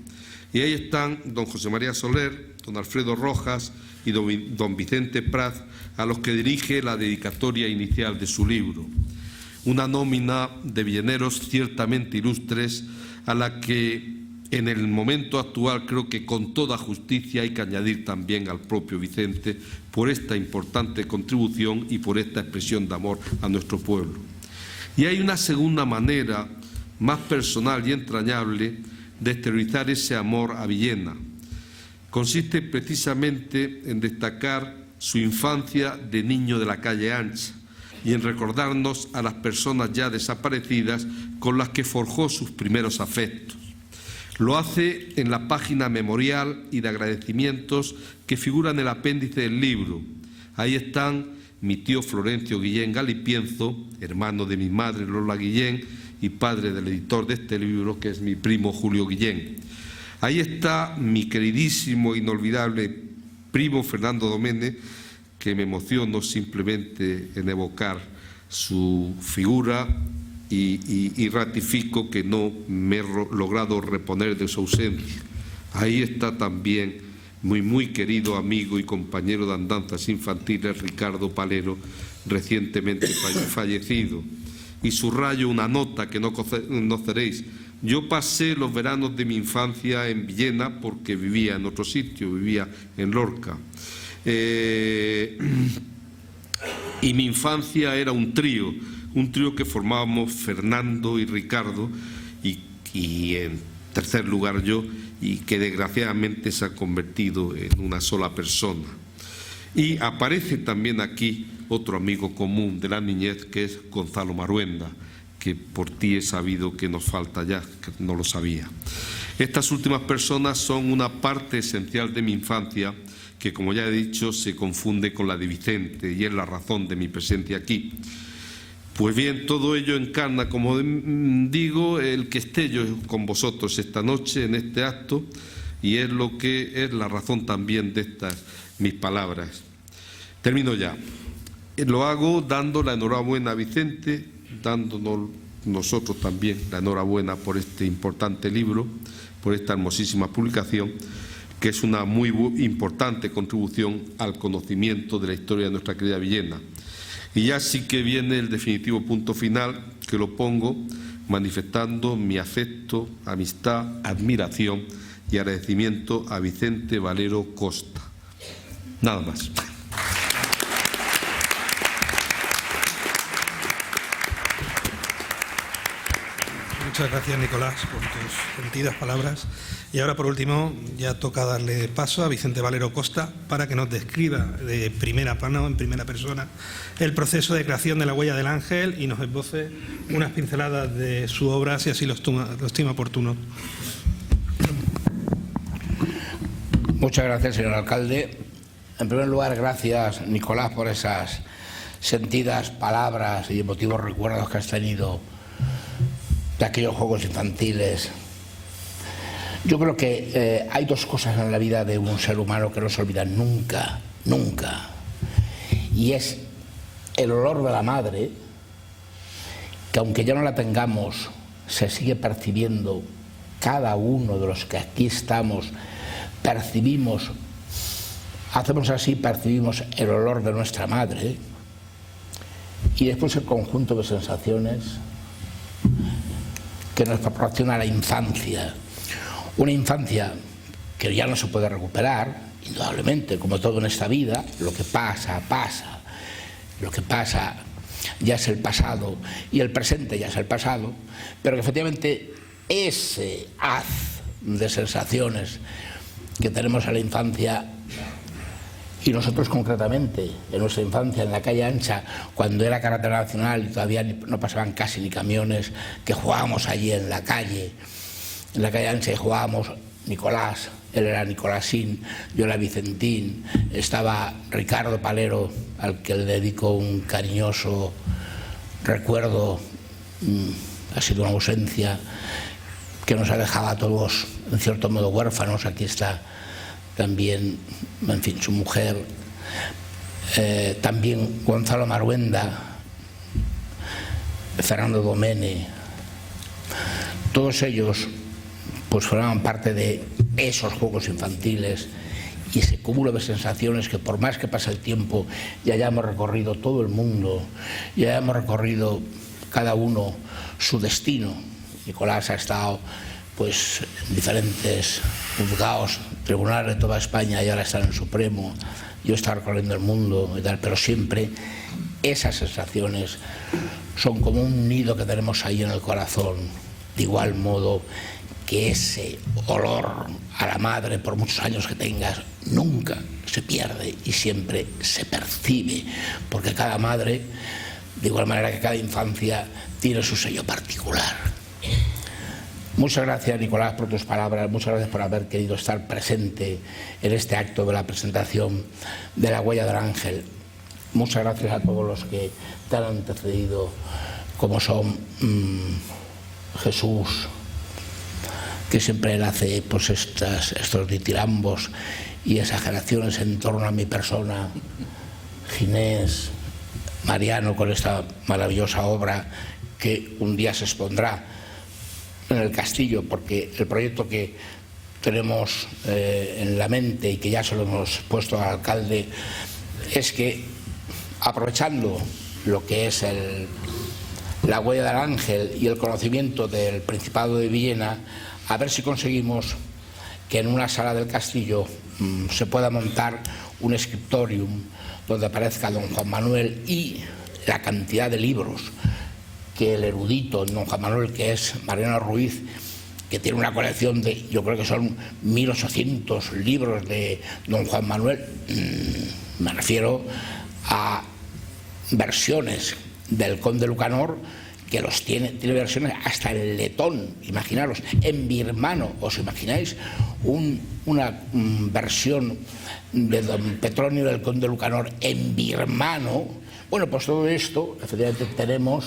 Y ahí están don José María Soler, don Alfredo Rojas y don Vicente Praz, a los que dirige la dedicatoria inicial de su libro. Una nómina de villeneros ciertamente ilustres a la que en el momento actual creo que con toda justicia hay que añadir también al propio Vicente por esta importante contribución y por esta expresión de amor a nuestro pueblo. Y hay una segunda manera, más personal y entrañable, de exteriorizar ese amor a Villena. Consiste precisamente en destacar su infancia de niño de la calle ancha y en recordarnos a las personas ya desaparecidas con las que forjó sus primeros afectos. Lo hace en la página memorial y de agradecimientos que figura en el apéndice del libro. Ahí están mi tío Florencio Guillén Galipienzo, hermano de mi madre Lola Guillén y padre del editor de este libro, que es mi primo Julio Guillén. Ahí está mi queridísimo e inolvidable primo Fernando Domene, que me emociono simplemente en evocar su figura y ratifico que no me he logrado reponer de su ausencia. Ahí está también muy querido amigo y compañero de andanzas infantiles Ricardo Palero, recientemente fallecido. Y subrayo una nota que no conoceréis. Yo pasé los veranos de mi infancia en Villena porque vivía en otro sitio, vivía en Lorca. Y mi infancia era un trío que formábamos Fernando y Ricardo y en tercer lugar yo, y que desgraciadamente se ha convertido en una sola persona. Y aparece también aquí otro amigo común de la niñez, que es Gonzalo Maruenda, que por ti he sabido que nos falta ya, que no lo sabía. Estas últimas personas son una parte esencial de mi infancia que, como ya he dicho, se confunde con la de Vicente y es la razón de mi presencia aquí. Pues bien, todo ello encarna, como digo, el que esté yo con vosotros esta noche en este acto, y es lo que es la razón también de estas mis palabras. Termino ya. Lo hago dando la enhorabuena a Vicente, dándonos nosotros también la enhorabuena por este importante libro, por esta hermosísima publicación, que es una muy importante contribución al conocimiento de la historia de nuestra querida Villena. Y ya sí que viene el definitivo punto final, que lo pongo manifestando mi afecto, amistad, admiración y agradecimiento a Vicente Valero Costa. Nada más. Muchas gracias, Nicolás, por tus sentidas palabras. Y ahora, por último, ya toca darle paso a Vicente Valero Costa para que nos describa de primera mano, en primera persona, el proceso de creación de La Huella del Ángel y nos esboce unas pinceladas de su obra, si así lo estima oportuno. Muchas gracias, señor alcalde. En primer lugar, gracias, Nicolás, por esas sentidas palabras y emotivos recuerdos que has tenido de aquellos juegos infantiles. Yo creo que hay dos cosas en la vida de un ser humano que no se olvidan nunca, nunca. Y es el olor de la madre, que aunque ya no la tengamos, se sigue percibiendo. Cada uno de los que aquí estamos percibimos, hacemos así, percibimos el olor de nuestra madre. Y después el conjunto de sensaciones que nos proporciona la infancia. Una infancia que ya no se puede recuperar, indudablemente, como todo en esta vida. Lo que pasa, pasa. Lo que pasa ya es el pasado y el presente ya es el pasado, pero que efectivamente ese haz de sensaciones que tenemos en la infancia, y nosotros concretamente en nuestra infancia en la calle Ancha, cuando era carácter nacional y todavía no pasaban casi ni camiones, que jugábamos allí en la calle Ancha, y jugábamos Nicolás, él era Nicolásín, yo era Vicentín, estaba Ricardo Palero, al que le dedico un cariñoso recuerdo. Ha sido una ausencia que nos ha dejado a todos en cierto modo huérfanos. Aquí está también, en fin, su mujer, también Gonzalo Maruenda, Fernando Domene. Todos ellos pues formaban parte de esos juegos infantiles y ese cúmulo de sensaciones que, por más que pase el tiempo, ya hayamos recorrido todo el mundo, ya hayamos recorrido cada uno su destino. Nicolás ha estado pues en diferentes juzgados, tribunales de toda España, y ahora está en el Supremo. Yo he estado recorriendo el mundo y tal, pero siempre esas sensaciones son como un nido que tenemos ahí en el corazón. De igual modo que ese olor a la madre, por muchos años que tengas, nunca se pierde y siempre se percibe, porque cada madre, de igual manera que cada infancia, tiene su sello particular. Muchas gracias, Nicolás, por tus palabras. Muchas gracias por haber querido estar presente en este acto de la presentación de La Huella del Ángel. Muchas gracias a todos los que te han antecedido, como son Jesús, que siempre él hace pues estos ditirambos y exageraciones en torno a mi persona, Ginés, Mariano, con esta maravillosa obra que un día se expondrá en el castillo, porque el proyecto que tenemos en la mente y que ya se lo hemos puesto al alcalde es que, aprovechando lo que es la Huella del Ángel y el conocimiento del Principado de Villena, a ver si conseguimos que en una sala del castillo se pueda montar un scriptorium donde aparezca don Juan Manuel y la cantidad de libros que el erudito don Juan Manuel, que es Mariano Ruiz, que tiene una colección de, yo creo que son 1800 libros de don Juan Manuel. Me refiero a versiones del Conde Lucanor, que los tiene versiones hasta en letón, imaginaros, en birmano. ¿Os imagináis una versión de don Petronio del Conde Lucanor en birmano? Bueno, pues todo esto, efectivamente, tenemos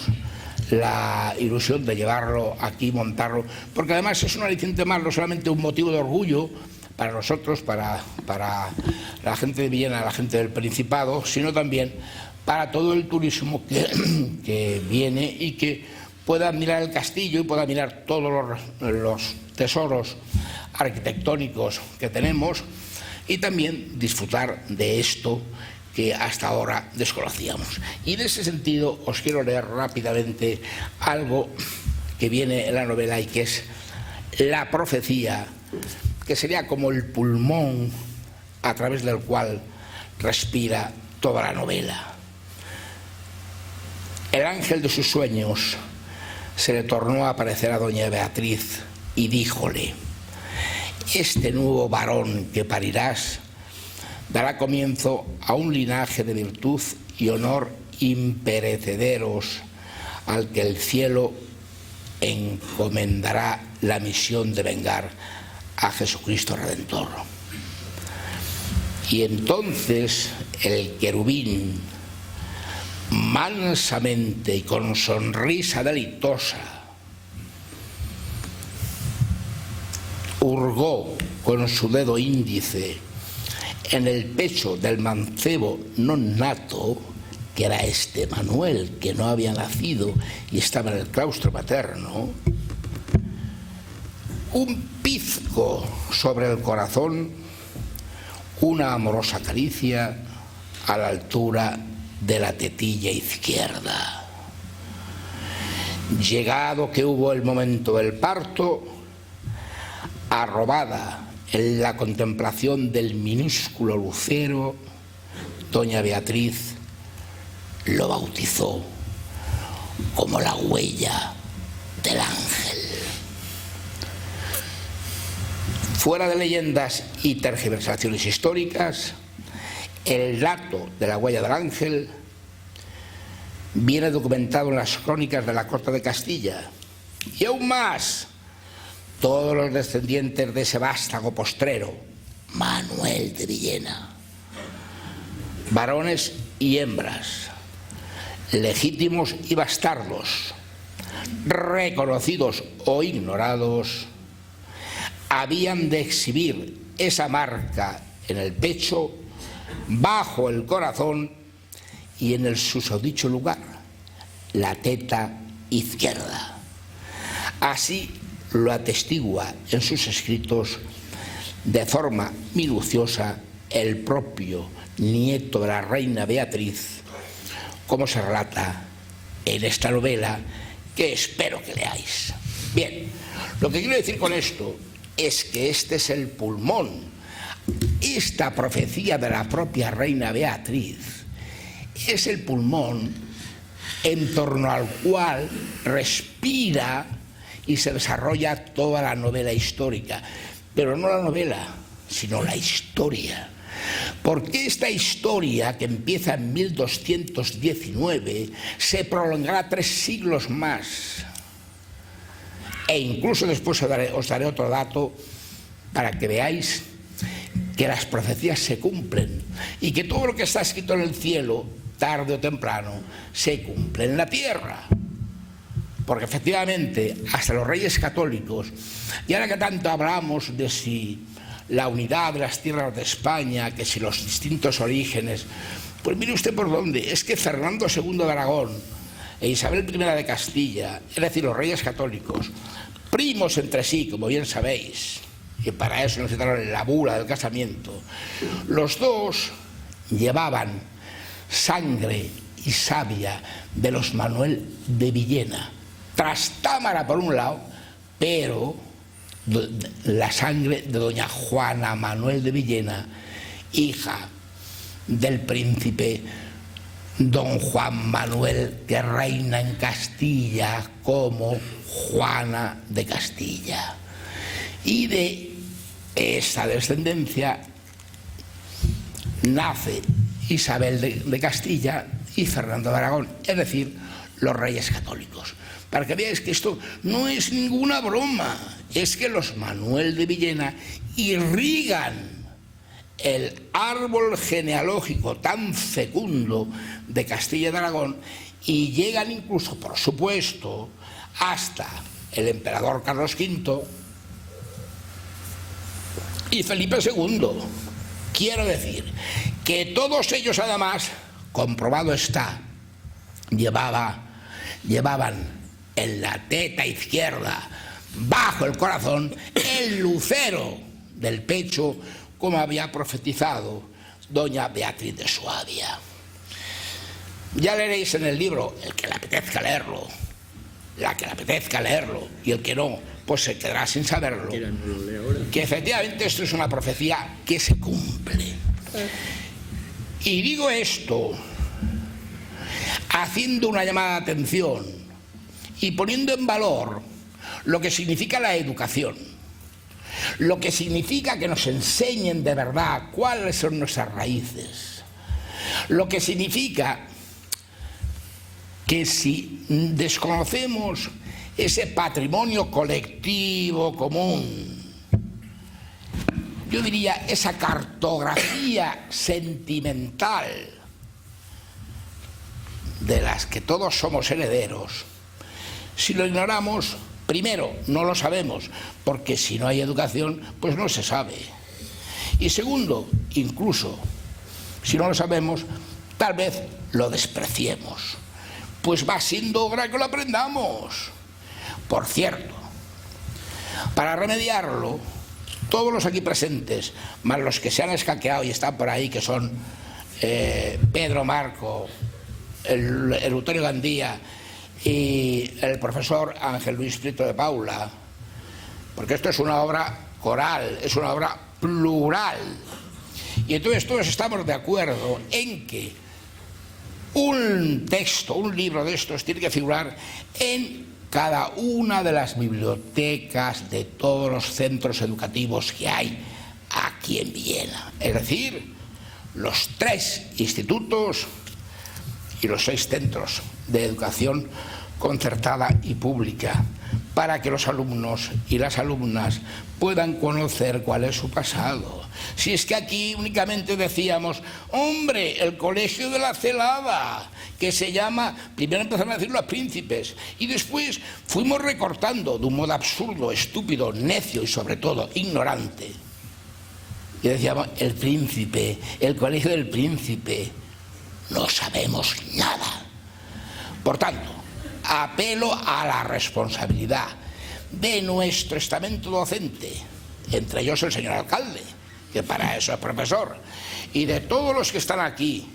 la ilusión de llevarlo aquí, montarlo, porque además es un aliciente más, no solamente un motivo de orgullo para nosotros, para la gente de Villena, la gente del Principado, sino también para todo el turismo que viene y que pueda mirar el castillo y pueda mirar todos los tesoros arquitectónicos que tenemos y también disfrutar de esto que hasta ahora desconocíamos. Y en ese sentido os quiero leer rápidamente algo que viene en la novela y que es la profecía, que sería como el pulmón a través del cual respira toda la novela. El ángel de sus sueños se le tornó a aparecer a doña Beatriz y díjole: este nuevo varón que parirás dará comienzo a un linaje de virtud y honor imperecederos al que el cielo encomendará la misión de vengar a Jesucristo Redentor. Y entonces el querubín, mansamente y con sonrisa deleitosa, hurgó con su dedo índice en el pecho del mancebo non nato, que era este Manuel, que no había nacido y estaba en el claustro materno, un pizco sobre el corazón, una amorosa caricia a la altura de la tetilla izquierda. Llegado que hubo el momento del parto, arrobada en la contemplación del minúsculo lucero, doña Beatriz lo bautizó como la huella del ángel. Fuera de leyendas y tergiversaciones históricas, el dato de la huella del ángel viene documentado en las crónicas de la corte de Castilla. Y aún más, todos los descendientes de ese vástago postrero, Manuel de Villena, varones y hembras, legítimos y bastardos, reconocidos o ignorados, habían de exhibir esa marca en el pecho, bajo el corazón y en el susodicho lugar, la teta izquierda. Así lo atestigua en sus escritos de forma minuciosa el propio nieto de la reina Beatriz, como se relata en esta novela que espero que leáis. Bien, lo que quiero decir con esto es que este es el pulmón, esta profecía de la propia reina Beatriz es el pulmón en torno al cual respira y se desarrolla toda la novela histórica, pero no la novela, sino la historia. Porque esta historia, que empieza en 1219, se prolongará 3 siglos más. E incluso después os daré otro dato para que veáis que las profecías se cumplen y que todo lo que está escrito en el cielo, tarde o temprano, se cumple en la tierra. Porque efectivamente, hasta los reyes católicos, y ahora que tanto hablamos de si la unidad de las tierras de España, que si los distintos orígenes, pues mire usted por dónde. Es que Fernando II de Aragón e Isabel I de Castilla, es decir, los reyes católicos, primos entre sí, como bien sabéis, y para eso necesitaron la bula del casamiento, los dos llevaban sangre y savia de los Manuel de Villena, Trastámara por un lado, pero la sangre de doña Juana Manuel de Villena, hija del príncipe don Juan Manuel, que reina en Castilla como Juana de Castilla. Y de esa descendencia nace Isabel de Castilla y Fernando de Aragón, es decir, los reyes católicos. Para que veáis que esto no es ninguna broma, es que los Manuel de Villena irrigan el árbol genealógico tan fecundo de Castilla y de Aragón y llegan incluso, por supuesto, hasta el emperador Carlos V y Felipe II. Quiero decir que todos ellos, además, comprobado está, llevaban en la teta izquierda, bajo el corazón, el lucero del pecho, como había profetizado doña Beatriz de Suabia. Ya leeréis en el libro, el que le apetezca leerlo, la que le apetezca leerlo, y el que no, pues se quedará sin saberlo, que efectivamente esto es una profecía que se cumple. Y digo esto haciendo una llamada de atención y poniendo en valor lo que significa la educación, lo que significa que nos enseñen de verdad cuáles son nuestras raíces, lo que significa que si desconocemos ese patrimonio colectivo común, yo diría esa cartografía sentimental de las que todos somos herederos, si lo ignoramos, primero, no lo sabemos, porque si no hay educación, pues no se sabe. Y segundo, incluso, si no lo sabemos, tal vez lo despreciemos. Pues va siendo hora que lo aprendamos. Por cierto, para remediarlo, todos los aquí presentes, más los que se han escaqueado y están por ahí, que son Pedro Marco, el Eleuterio Gandía y el profesor Ángel Luis Prieto de Paula, porque esto es una obra coral, es una obra plural, y entonces todos estamos de acuerdo en que un texto, un libro de estos tiene que figurar en cada una de las bibliotecas de todos los centros educativos que hay aquí en Villena, es decir, los 3 institutos y los 6 centros de educación concertada y pública, para que los alumnos y las alumnas puedan conocer cuál es su pasado. Si es que aquí únicamente decíamos, hombre, el colegio de la Celada, que se llama, primero empezaron a decir los príncipes, y después fuimos recortando de un modo absurdo, estúpido, necio y sobre todo ignorante. Y decíamos, el príncipe, el colegio del príncipe, no sabemos nada. Por tanto, apelo a la responsabilidad de nuestro estamento docente, entre ellos el señor alcalde, que para eso es profesor, y de todos los que están aquí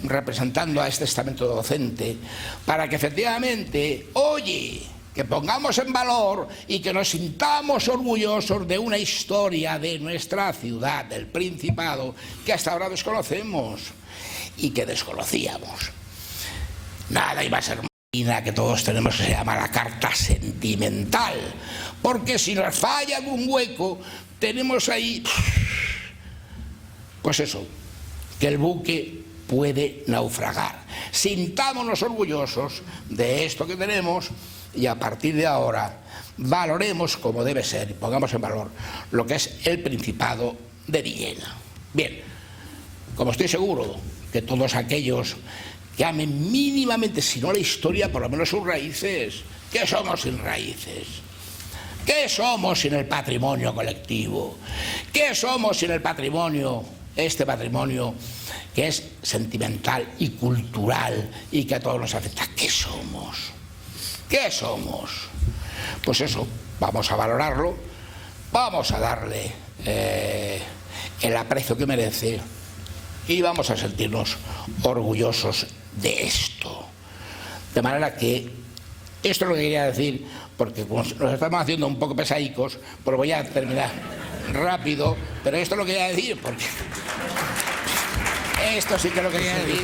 representando a este estamento docente, para que efectivamente, oye, que pongamos en valor y que nos sintamos orgullosos de una historia de nuestra ciudad, del Principado, que hasta ahora desconocemos y que desconocíamos. Nada iba a ser que todos tenemos, que se llama la carta sentimental, porque si nos falla algún hueco, tenemos ahí, pues eso, que el buque puede naufragar. Sintámonos orgullosos de esto que tenemos y a partir de ahora valoremos como debe ser y pongamos en valor lo que es el Principado de Villena. Bien, como estoy seguro que todos aquellos que amen mínimamente, si no la historia, por lo menos sus raíces. ¿Qué somos sin raíces? ¿Qué somos sin el patrimonio colectivo? ¿Qué somos sin el patrimonio, este patrimonio que es sentimental y cultural y que a todos nos afecta? ¿Qué somos? ¿Qué somos? Pues eso, vamos a valorarlo, vamos a darle el aprecio que merece y vamos a sentirnos orgullosos de esto. De manera que esto es lo que quería decir, porque como nos estamos haciendo un poco pesaicos, pues voy a terminar rápido, pero esto lo quería decir porque esto sí que lo quería decir.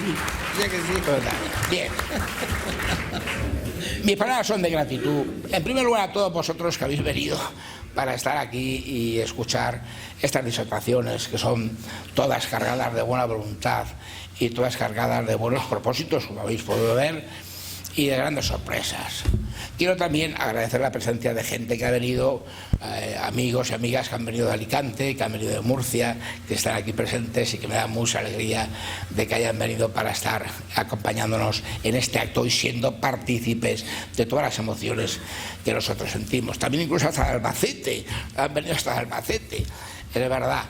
Bien. Mis palabras son de gratitud, en primer lugar a todos vosotros que habéis venido para estar aquí y escuchar estas disertaciones que son todas cargadas de buena voluntad y todas cargadas de buenos propósitos, como habéis podido ver, y de grandes sorpresas. Quiero también agradecer la presencia de gente que ha venido, amigos y amigas que han venido de Alicante, que han venido de Murcia, que están aquí presentes y que me da mucha alegría de que hayan venido para estar acompañándonos en este acto y siendo partícipes de todas las emociones que nosotros sentimos. También incluso hasta de Albacete, han venido hasta de Albacete, es verdad.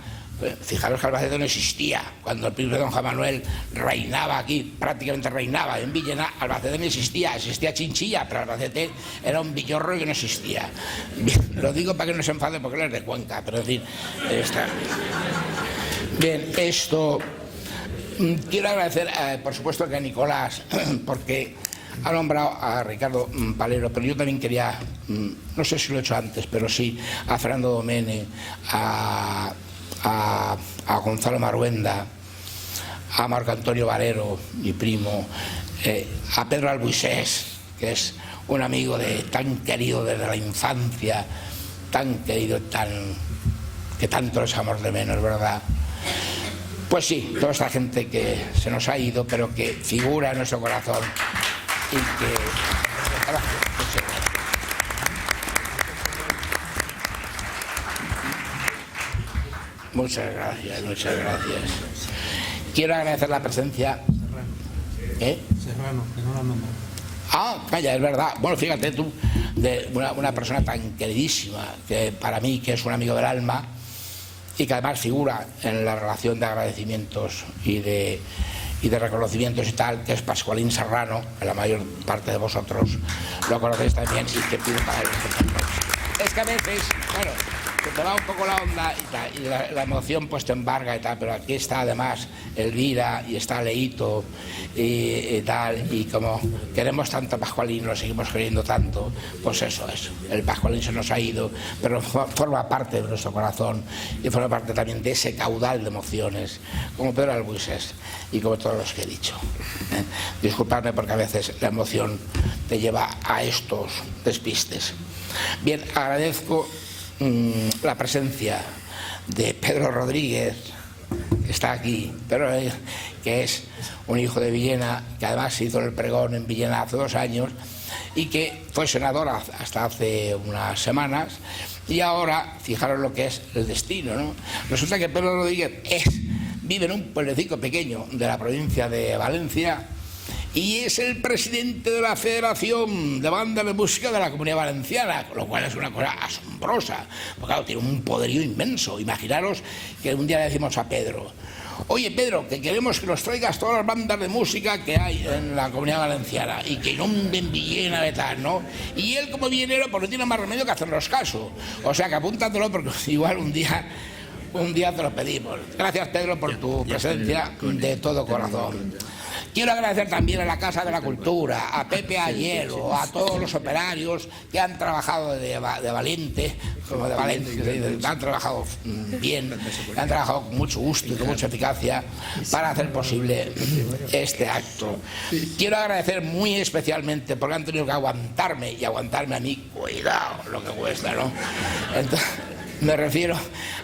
Fijaros que Albacete no existía. Cuando el príncipe don Juan Manuel reinaba aquí, prácticamente reinaba en Villena, Albacete no existía, existía Chinchilla, pero Albacete era un villorro que no existía. Lo digo para que no se enfade porque él es de Cuenca, pero en fin, está. Bien, esto. Quiero agradecer, por supuesto, que a Nicolás, porque ha nombrado a Ricardo Valero, pero yo también quería, no sé si lo he hecho antes, pero sí, a Fernando Domene, a Gonzalo Maruenda, a Marco Antonio Valero, mi primo, a Pedro Albuisés, que es un amigo tan querido desde la infancia, tan querido, que tanto les amor de menos, ¿verdad? Pues sí, toda esta gente que se nos ha ido, pero que figura en nuestro corazón y que... Muchas gracias, muchas gracias. Quiero agradecer la presencia. Serrano, que no la nombrado. Ah, calla, es verdad. Bueno, fíjate tú, de una persona tan queridísima, que para mí, que es un amigo del alma, y que además figura en la relación de agradecimientos y de reconocimientos y tal, que es Pascualín Serrano, que la mayor parte de vosotros lo conocéis también, y que pido para él. Es que a veces, bueno, que te va un poco la onda y tal, y la emoción pues te embarga y tal, pero aquí está además Elvira y está Leito y tal, y como queremos tanto a Pascualín, lo seguimos queriendo tanto, pues eso es, el Pascualín se nos ha ido, pero forma parte de nuestro corazón y forma parte también de ese caudal de emociones, como Pedro Albuisés y como todos los que he dicho. Disculpadme porque a veces la emoción te lleva a estos despistes. Bien, agradezco la presencia de Pedro Rodríguez, que está aquí, pero que es un hijo de Villena, que además hizo el pregón en Villena hace 2 años y que fue senador hasta hace unas semanas, y ahora, fijaros lo que es el destino, ¿no? Resulta que Pedro Rodríguez vive en un pueblecito pequeño de la provincia de Valencia y es el presidente de la Federación de Bandas de Música de la Comunidad Valenciana, lo cual es una cosa asombrosa, porque claro, tiene un poderío inmenso. Imaginaros que un día le decimos a Pedro: oye Pedro, que queremos que nos traigas todas las bandas de música que hay en la Comunidad Valenciana y que inunden Villena de tal, ¿no? Y él, como villenero, pues no tiene más remedio que hacernos caso. O sea que apúntatelo, porque igual un día te lo pedimos. Gracias, Pedro, por tu presencia de todo corazón. Quiero agradecer también a la Casa de la Cultura, a Pepe Ayero, a todos los operarios que han trabajado de valiente, que han trabajado bien, que han trabajado con mucho gusto y con mucha eficacia para hacer posible este acto. Quiero agradecer muy especialmente, porque han tenido que aguantarme y aguantarme a mí, cuidado lo que cuesta, ¿no? Entonces, me refiero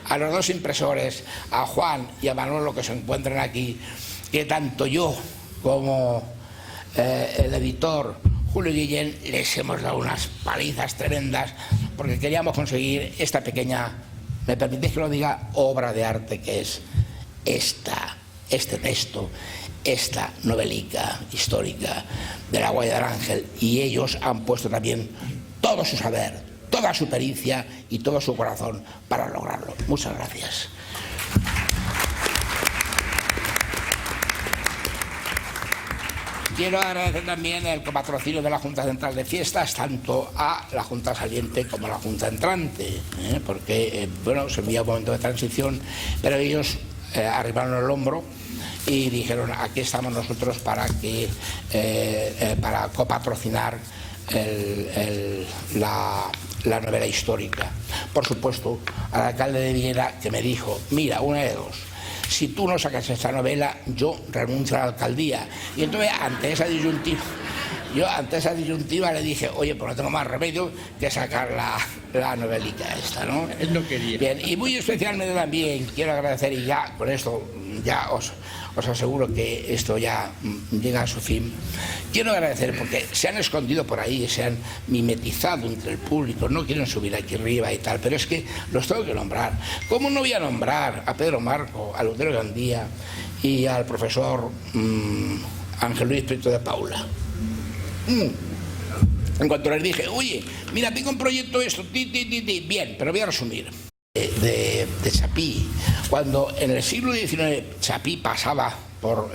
a los 2 impresores, a Juan y a Manolo, que se encuentran aquí, que tanto yo como el editor Julio Guillén les hemos dado unas palizas tremendas porque queríamos conseguir esta pequeña, me permitís que lo diga, obra de arte que es este texto, esta novelica histórica de La Guaya del Ángel, y ellos han puesto también todo su saber, toda su pericia y todo su corazón para lograrlo. Muchas gracias. Quiero agradecer también el copatrocinio de la Junta Central de Fiestas, tanto a la Junta Saliente como a la Junta Entrante, porque, bueno, se envía un momento de transición, pero ellos arribaron el hombro y dijeron: aquí estamos nosotros para copatrocinar la novela histórica. Por supuesto, al alcalde de Villena, que me dijo: mira, una de dos, si tú no sacas esta novela, yo renuncio a la alcaldía. Y entonces, ante esa disyuntiva le dije: oye, pues no tengo más remedio que sacar la novelita esta, ¿no? Él no quería. Bien, y muy especialmente también quiero agradecer, y ya con esto ya os aseguro que esto ya llega a su fin. Quiero agradecer porque se han escondido por ahí, se han mimetizado entre el público, no quieren subir aquí arriba y tal, pero es que los tengo que nombrar. ¿Cómo no voy a nombrar a Pedro Marco, a Eleuterio Gandía y al profesor Ángel Luis Prieto de Paula? En cuanto les dije, oye, mira, tengo un proyecto esto, bien, pero voy a resumir. De Chapí, cuando en el siglo XIX Chapí pasaba por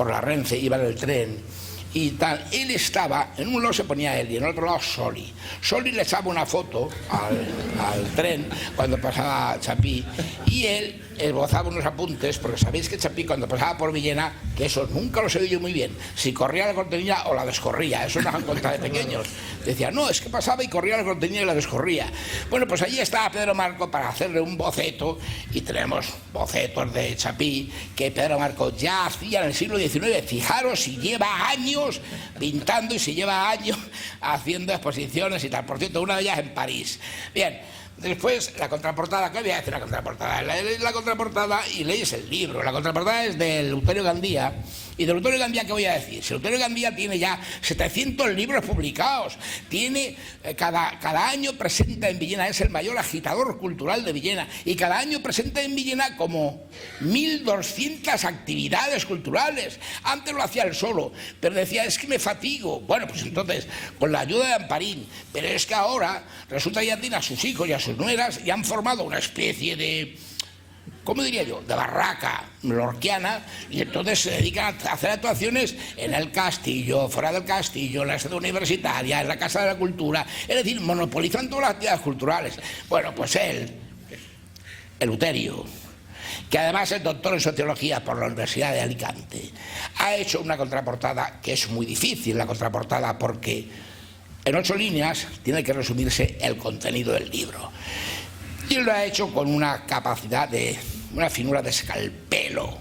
la Renfe, iba en el tren y tal, él estaba, en un lado se ponía él y en el otro lado Soli. Soli le echaba una foto al tren cuando pasaba Chapí y él esbozaba unos apuntes, porque sabéis que Chapí cuando pasaba por Villena, que eso nunca lo sé yo muy bien, si corría la cortinilla o la descorría, eso nos han contado de pequeños. Decía, no, es que pasaba y corría la cortinilla y la descorría. Bueno, pues allí estaba Pedro Marco para hacerle un boceto, y tenemos bocetos de Chapí que Pedro Marco ya hacía en el siglo XIX. Fijaros si lleva años pintando y si lleva años haciendo exposiciones y tal. Por cierto, una de ellas en París. Bien. Después, la contraportada, ¿qué voy a decir la contraportada? Leéis la contraportada y leéis el libro. La contraportada es de Eleuterio Gandía. ¿Y de Eleuterio Gandía qué voy a decir? Si Eleuterio Gandía tiene ya 700 libros publicados, tiene cada año presenta en Villena, es el mayor agitador cultural de Villena, y cada año presenta en Villena como 1.200 actividades culturales. Antes lo hacía él solo, pero decía, es que me fatigo. Bueno, pues entonces, con la ayuda de Amparín, pero es que ahora resulta que ya tiene a sus hijos y a sus nueras y han formado una especie de, ¿cómo diría yo?, de barraca lorquiana, y entonces se dedican a hacer actuaciones en el castillo, fuera del castillo, en la sede universitaria, en la Casa de la Cultura, es decir, monopolizan todas las actividades culturales. Bueno, pues él, Eleuterio, que además es doctor en Sociología por la Universidad de Alicante, ha hecho una contraportada que es muy difícil, la contraportada, porque en 8 líneas tiene que resumirse el contenido del libro. Y lo ha hecho con una capacidad una finura de escalpelo.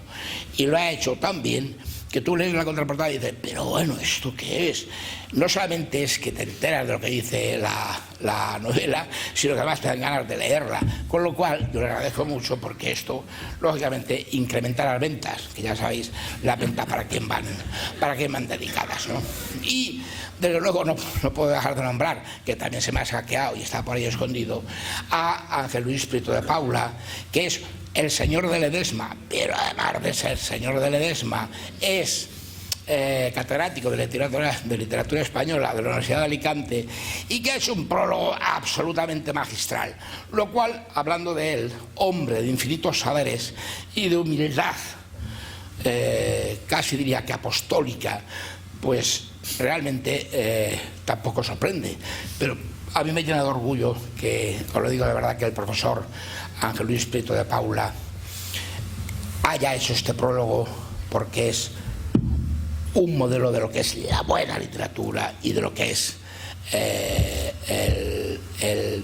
Y lo ha hecho tan bien que tú lees la contraportada y dices, pero bueno, ¿esto qué es? No solamente es que te enteras de lo que dice la novela, sino que además te dan ganas de leerla. Con lo cual, yo le agradezco mucho porque esto, lógicamente, incrementa las ventas, que ya sabéis, las ventas para quién van dedicadas, ¿no? Y, desde luego, no puedo dejar de nombrar, que también se me ha saqueado y está por ahí escondido, a Ángel Luis Prieto de Paula, que es el señor de Ledesma, pero además de ser señor de Ledesma, es catedrático de literatura española de la Universidad de Alicante, y que ha hecho un prólogo absolutamente magistral, lo cual, hablando de él, hombre de infinitos saberes y de humildad, casi diría que apostólica, pues realmente tampoco sorprende. Pero a mí me llena de orgullo que, os lo digo de verdad, que el profesor Ángel Luis Prieto de Paula haya hecho este prólogo, porque es un modelo de lo que es la buena literatura y de lo que es el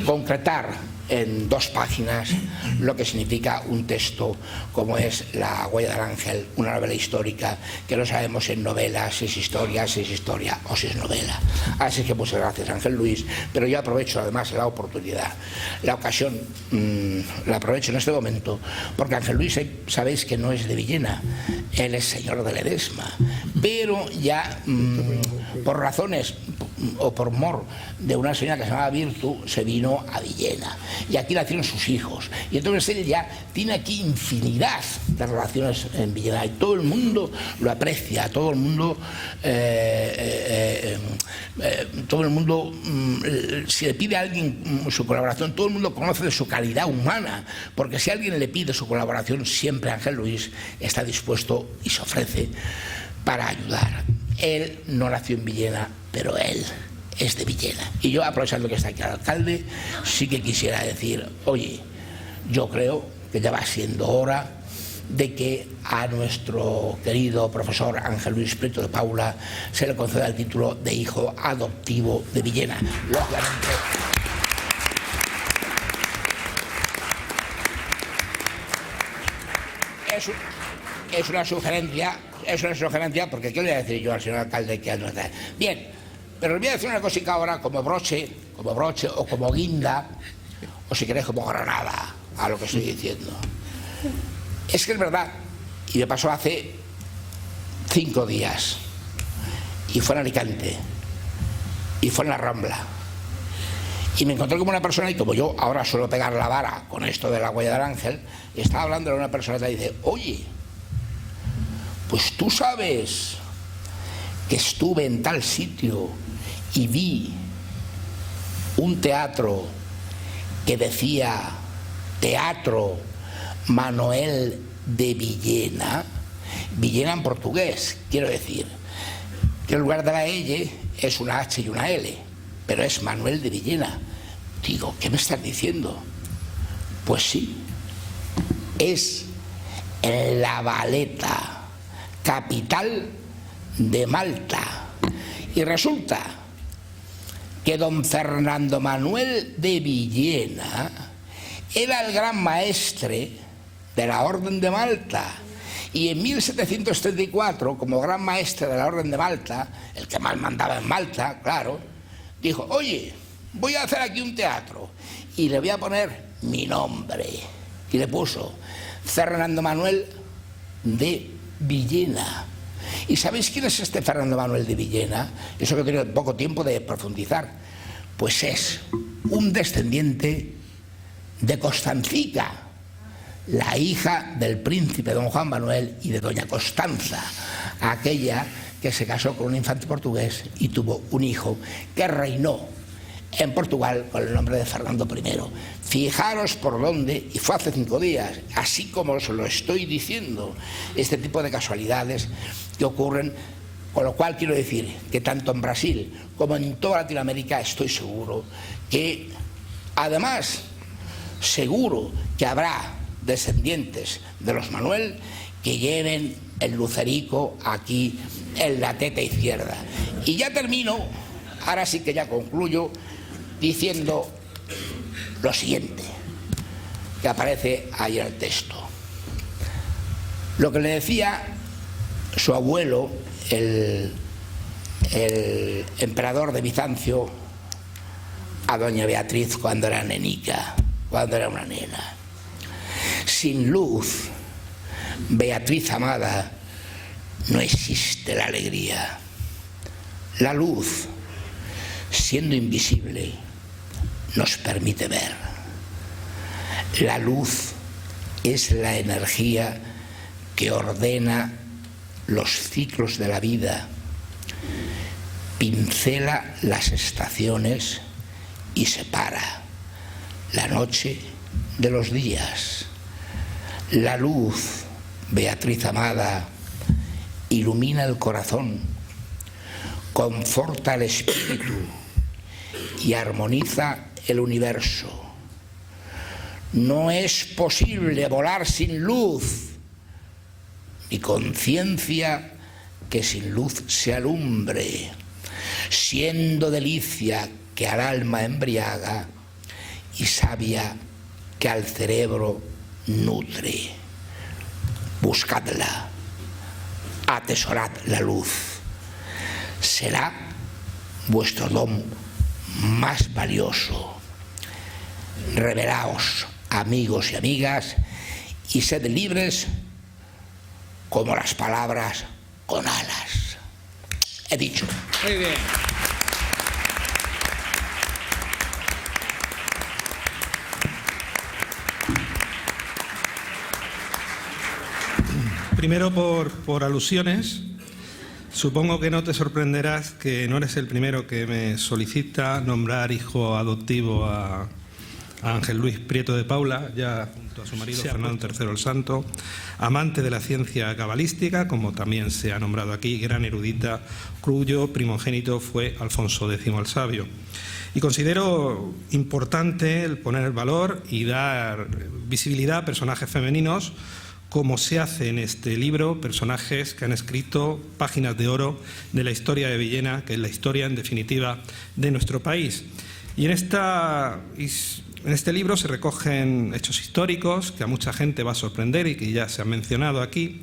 concretar en 2 páginas lo que significa un texto como es La huella del ángel, una novela histórica que no sabemos si es novela, si es historia o si es novela. Así que muchas gracias, Ángel Luis, pero yo aprovecho además la oportunidad, la ocasión, la aprovecho en este momento, porque Ángel Luis, sabéis que no es de Villena, él es señor de Ledesma, pero ya por razones o por mor de una señora que se llamaba Virtu, se vino a Villena. Y aquí nacieron sus hijos. Y entonces él ya tiene aquí infinidad de relaciones en Villena. Y todo el mundo lo aprecia, todo el mundo, si le pide a alguien su colaboración, todo el mundo conoce de su calidad humana. Porque si alguien le pide su colaboración, siempre Ángel Luis está dispuesto y se ofrece para ayudar. Él no nació en Villena, pero él es de Villena. Y yo, aprovechando que está aquí el alcalde, sí que quisiera decir, oye, yo creo que ya va siendo hora de que a nuestro querido profesor Ángel Luis Prieto de Paula se le conceda el título de hijo adoptivo de Villena. Lógicamente, es una sugerencia, porque ¿qué le voy a decir yo al señor alcalde que no está? Bien, pero le voy a decir una cosita ahora como broche o como guinda, o si queréis como granada a lo que estoy diciendo. Es que es verdad, y me pasó hace 5 días, y fue en Alicante, y fue en la Rambla, y me encontré con una persona, y como yo ahora suelo pegar la vara con esto de la huella del ángel, y estaba hablando de una persona que dice: oye, pues tú sabes que estuve en tal sitio y vi un teatro que decía Teatro Manuel de Villena. Villena en portugués, quiero decir que en lugar de la L es una H y una L, pero es Manuel de Villena. Digo, ¿qué me estás diciendo? Pues sí, es en La Valeta, capital de Malta. Y resulta que don Fernando Manuel de Villena era el gran maestre de la Orden de Malta, y en 1734, como gran maestre de la Orden de Malta, el que más mandaba en Malta, claro, dijo: oye, voy a hacer aquí un teatro y le voy a poner mi nombre, y le puso Fernando Manuel de Villena. ¿Y sabéis quién es este Fernando Manuel de Villena? Eso que he tenido poco tiempo de profundizar. Pues es un descendiente de Constancica, la hija del príncipe don Juan Manuel y de doña Constanza, aquella que se casó con un infante portugués y tuvo un hijo que reinó en Portugal con el nombre de Fernando I. Fijaros por dónde, y fue hace 5 días, así como os lo estoy diciendo, este tipo de casualidades que ocurren, con lo cual quiero decir que tanto en Brasil como en toda Latinoamérica estoy seguro que, además, seguro que habrá descendientes de los Manuel que lleven el lucerico aquí en la teta izquierda. Y ya termino, ahora sí que ya concluyo, diciendo lo siguiente, que aparece ahí en el texto. Lo que le decía su abuelo, el emperador de Bizancio, a doña Beatriz cuando era nenica, cuando era una nena: sin luz, Beatriz amada, no existe la alegría. La luz, siendo invisible, nos permite ver. La luz es la energía que ordena los ciclos de la vida, pincela las estaciones y separa la noche de los días. La luz, Beatriz amada, ilumina el corazón, conforta el espíritu y armoniza el universo. No es posible volar sin luz, ni conciencia que sin luz se alumbre, siendo delicia que al alma embriaga y savia que al cerebro nutre. Buscadla, atesorad la luz, será vuestro don más valioso. Revelaos, amigos y amigas, y sed libres como las palabras con alas. He dicho. Muy bien. Primero por alusiones. Supongo que no te sorprenderás que no eres el primero que me solicita nombrar hijo adoptivo a Ángel Luis Prieto de Paula, ya junto a su marido Fernando III el Santo, amante de la ciencia cabalística, como también se ha nombrado aquí, gran erudita, cuyo primogénito fue Alfonso X el Sabio. Y considero importante el poner el valor y dar visibilidad a personajes femeninos, como se hace en este libro, personajes que han escrito páginas de oro de la historia de Villena, que es la historia, en definitiva, de nuestro país. Y en este libro se recogen hechos históricos que a mucha gente va a sorprender y que ya se han mencionado aquí,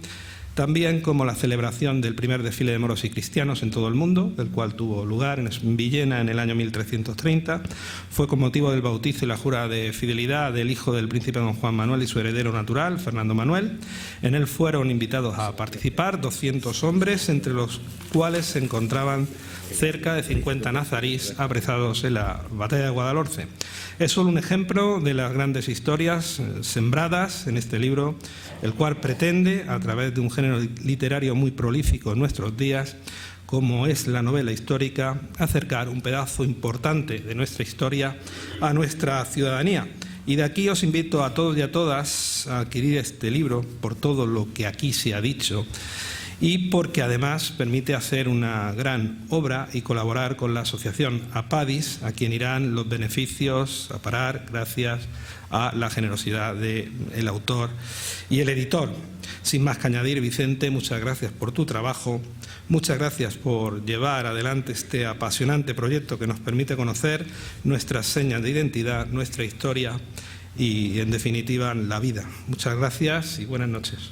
también como la celebración del primer desfile de moros y cristianos en todo el mundo, el cual tuvo lugar en Villena en el año 1330. Fue con motivo del bautizo y la jura de fidelidad del hijo del príncipe don Juan Manuel y su heredero natural, Fernando Manuel. En él fueron invitados a participar 200 hombres, entre los cuales se encontraban cerca de 50 nazarís apresados en la batalla de Guadalhorce. Es solo un ejemplo de las grandes historias sembradas en este libro, el cual pretende, a través de un género literario muy prolífico en nuestros días, como es la novela histórica, acercar un pedazo importante de nuestra historia a nuestra ciudadanía. Y de aquí os invito a todos y a todas a adquirir este libro por todo lo que aquí se ha dicho, y porque además permite hacer una gran obra y colaborar con la asociación APADIS, a quien irán los beneficios a parar gracias a la generosidad del autor y el editor. Sin más que añadir, Vicente, muchas gracias por tu trabajo, muchas gracias por llevar adelante este apasionante proyecto que nos permite conocer nuestras señas de identidad, nuestra historia y, en definitiva, la vida. Muchas gracias y buenas noches.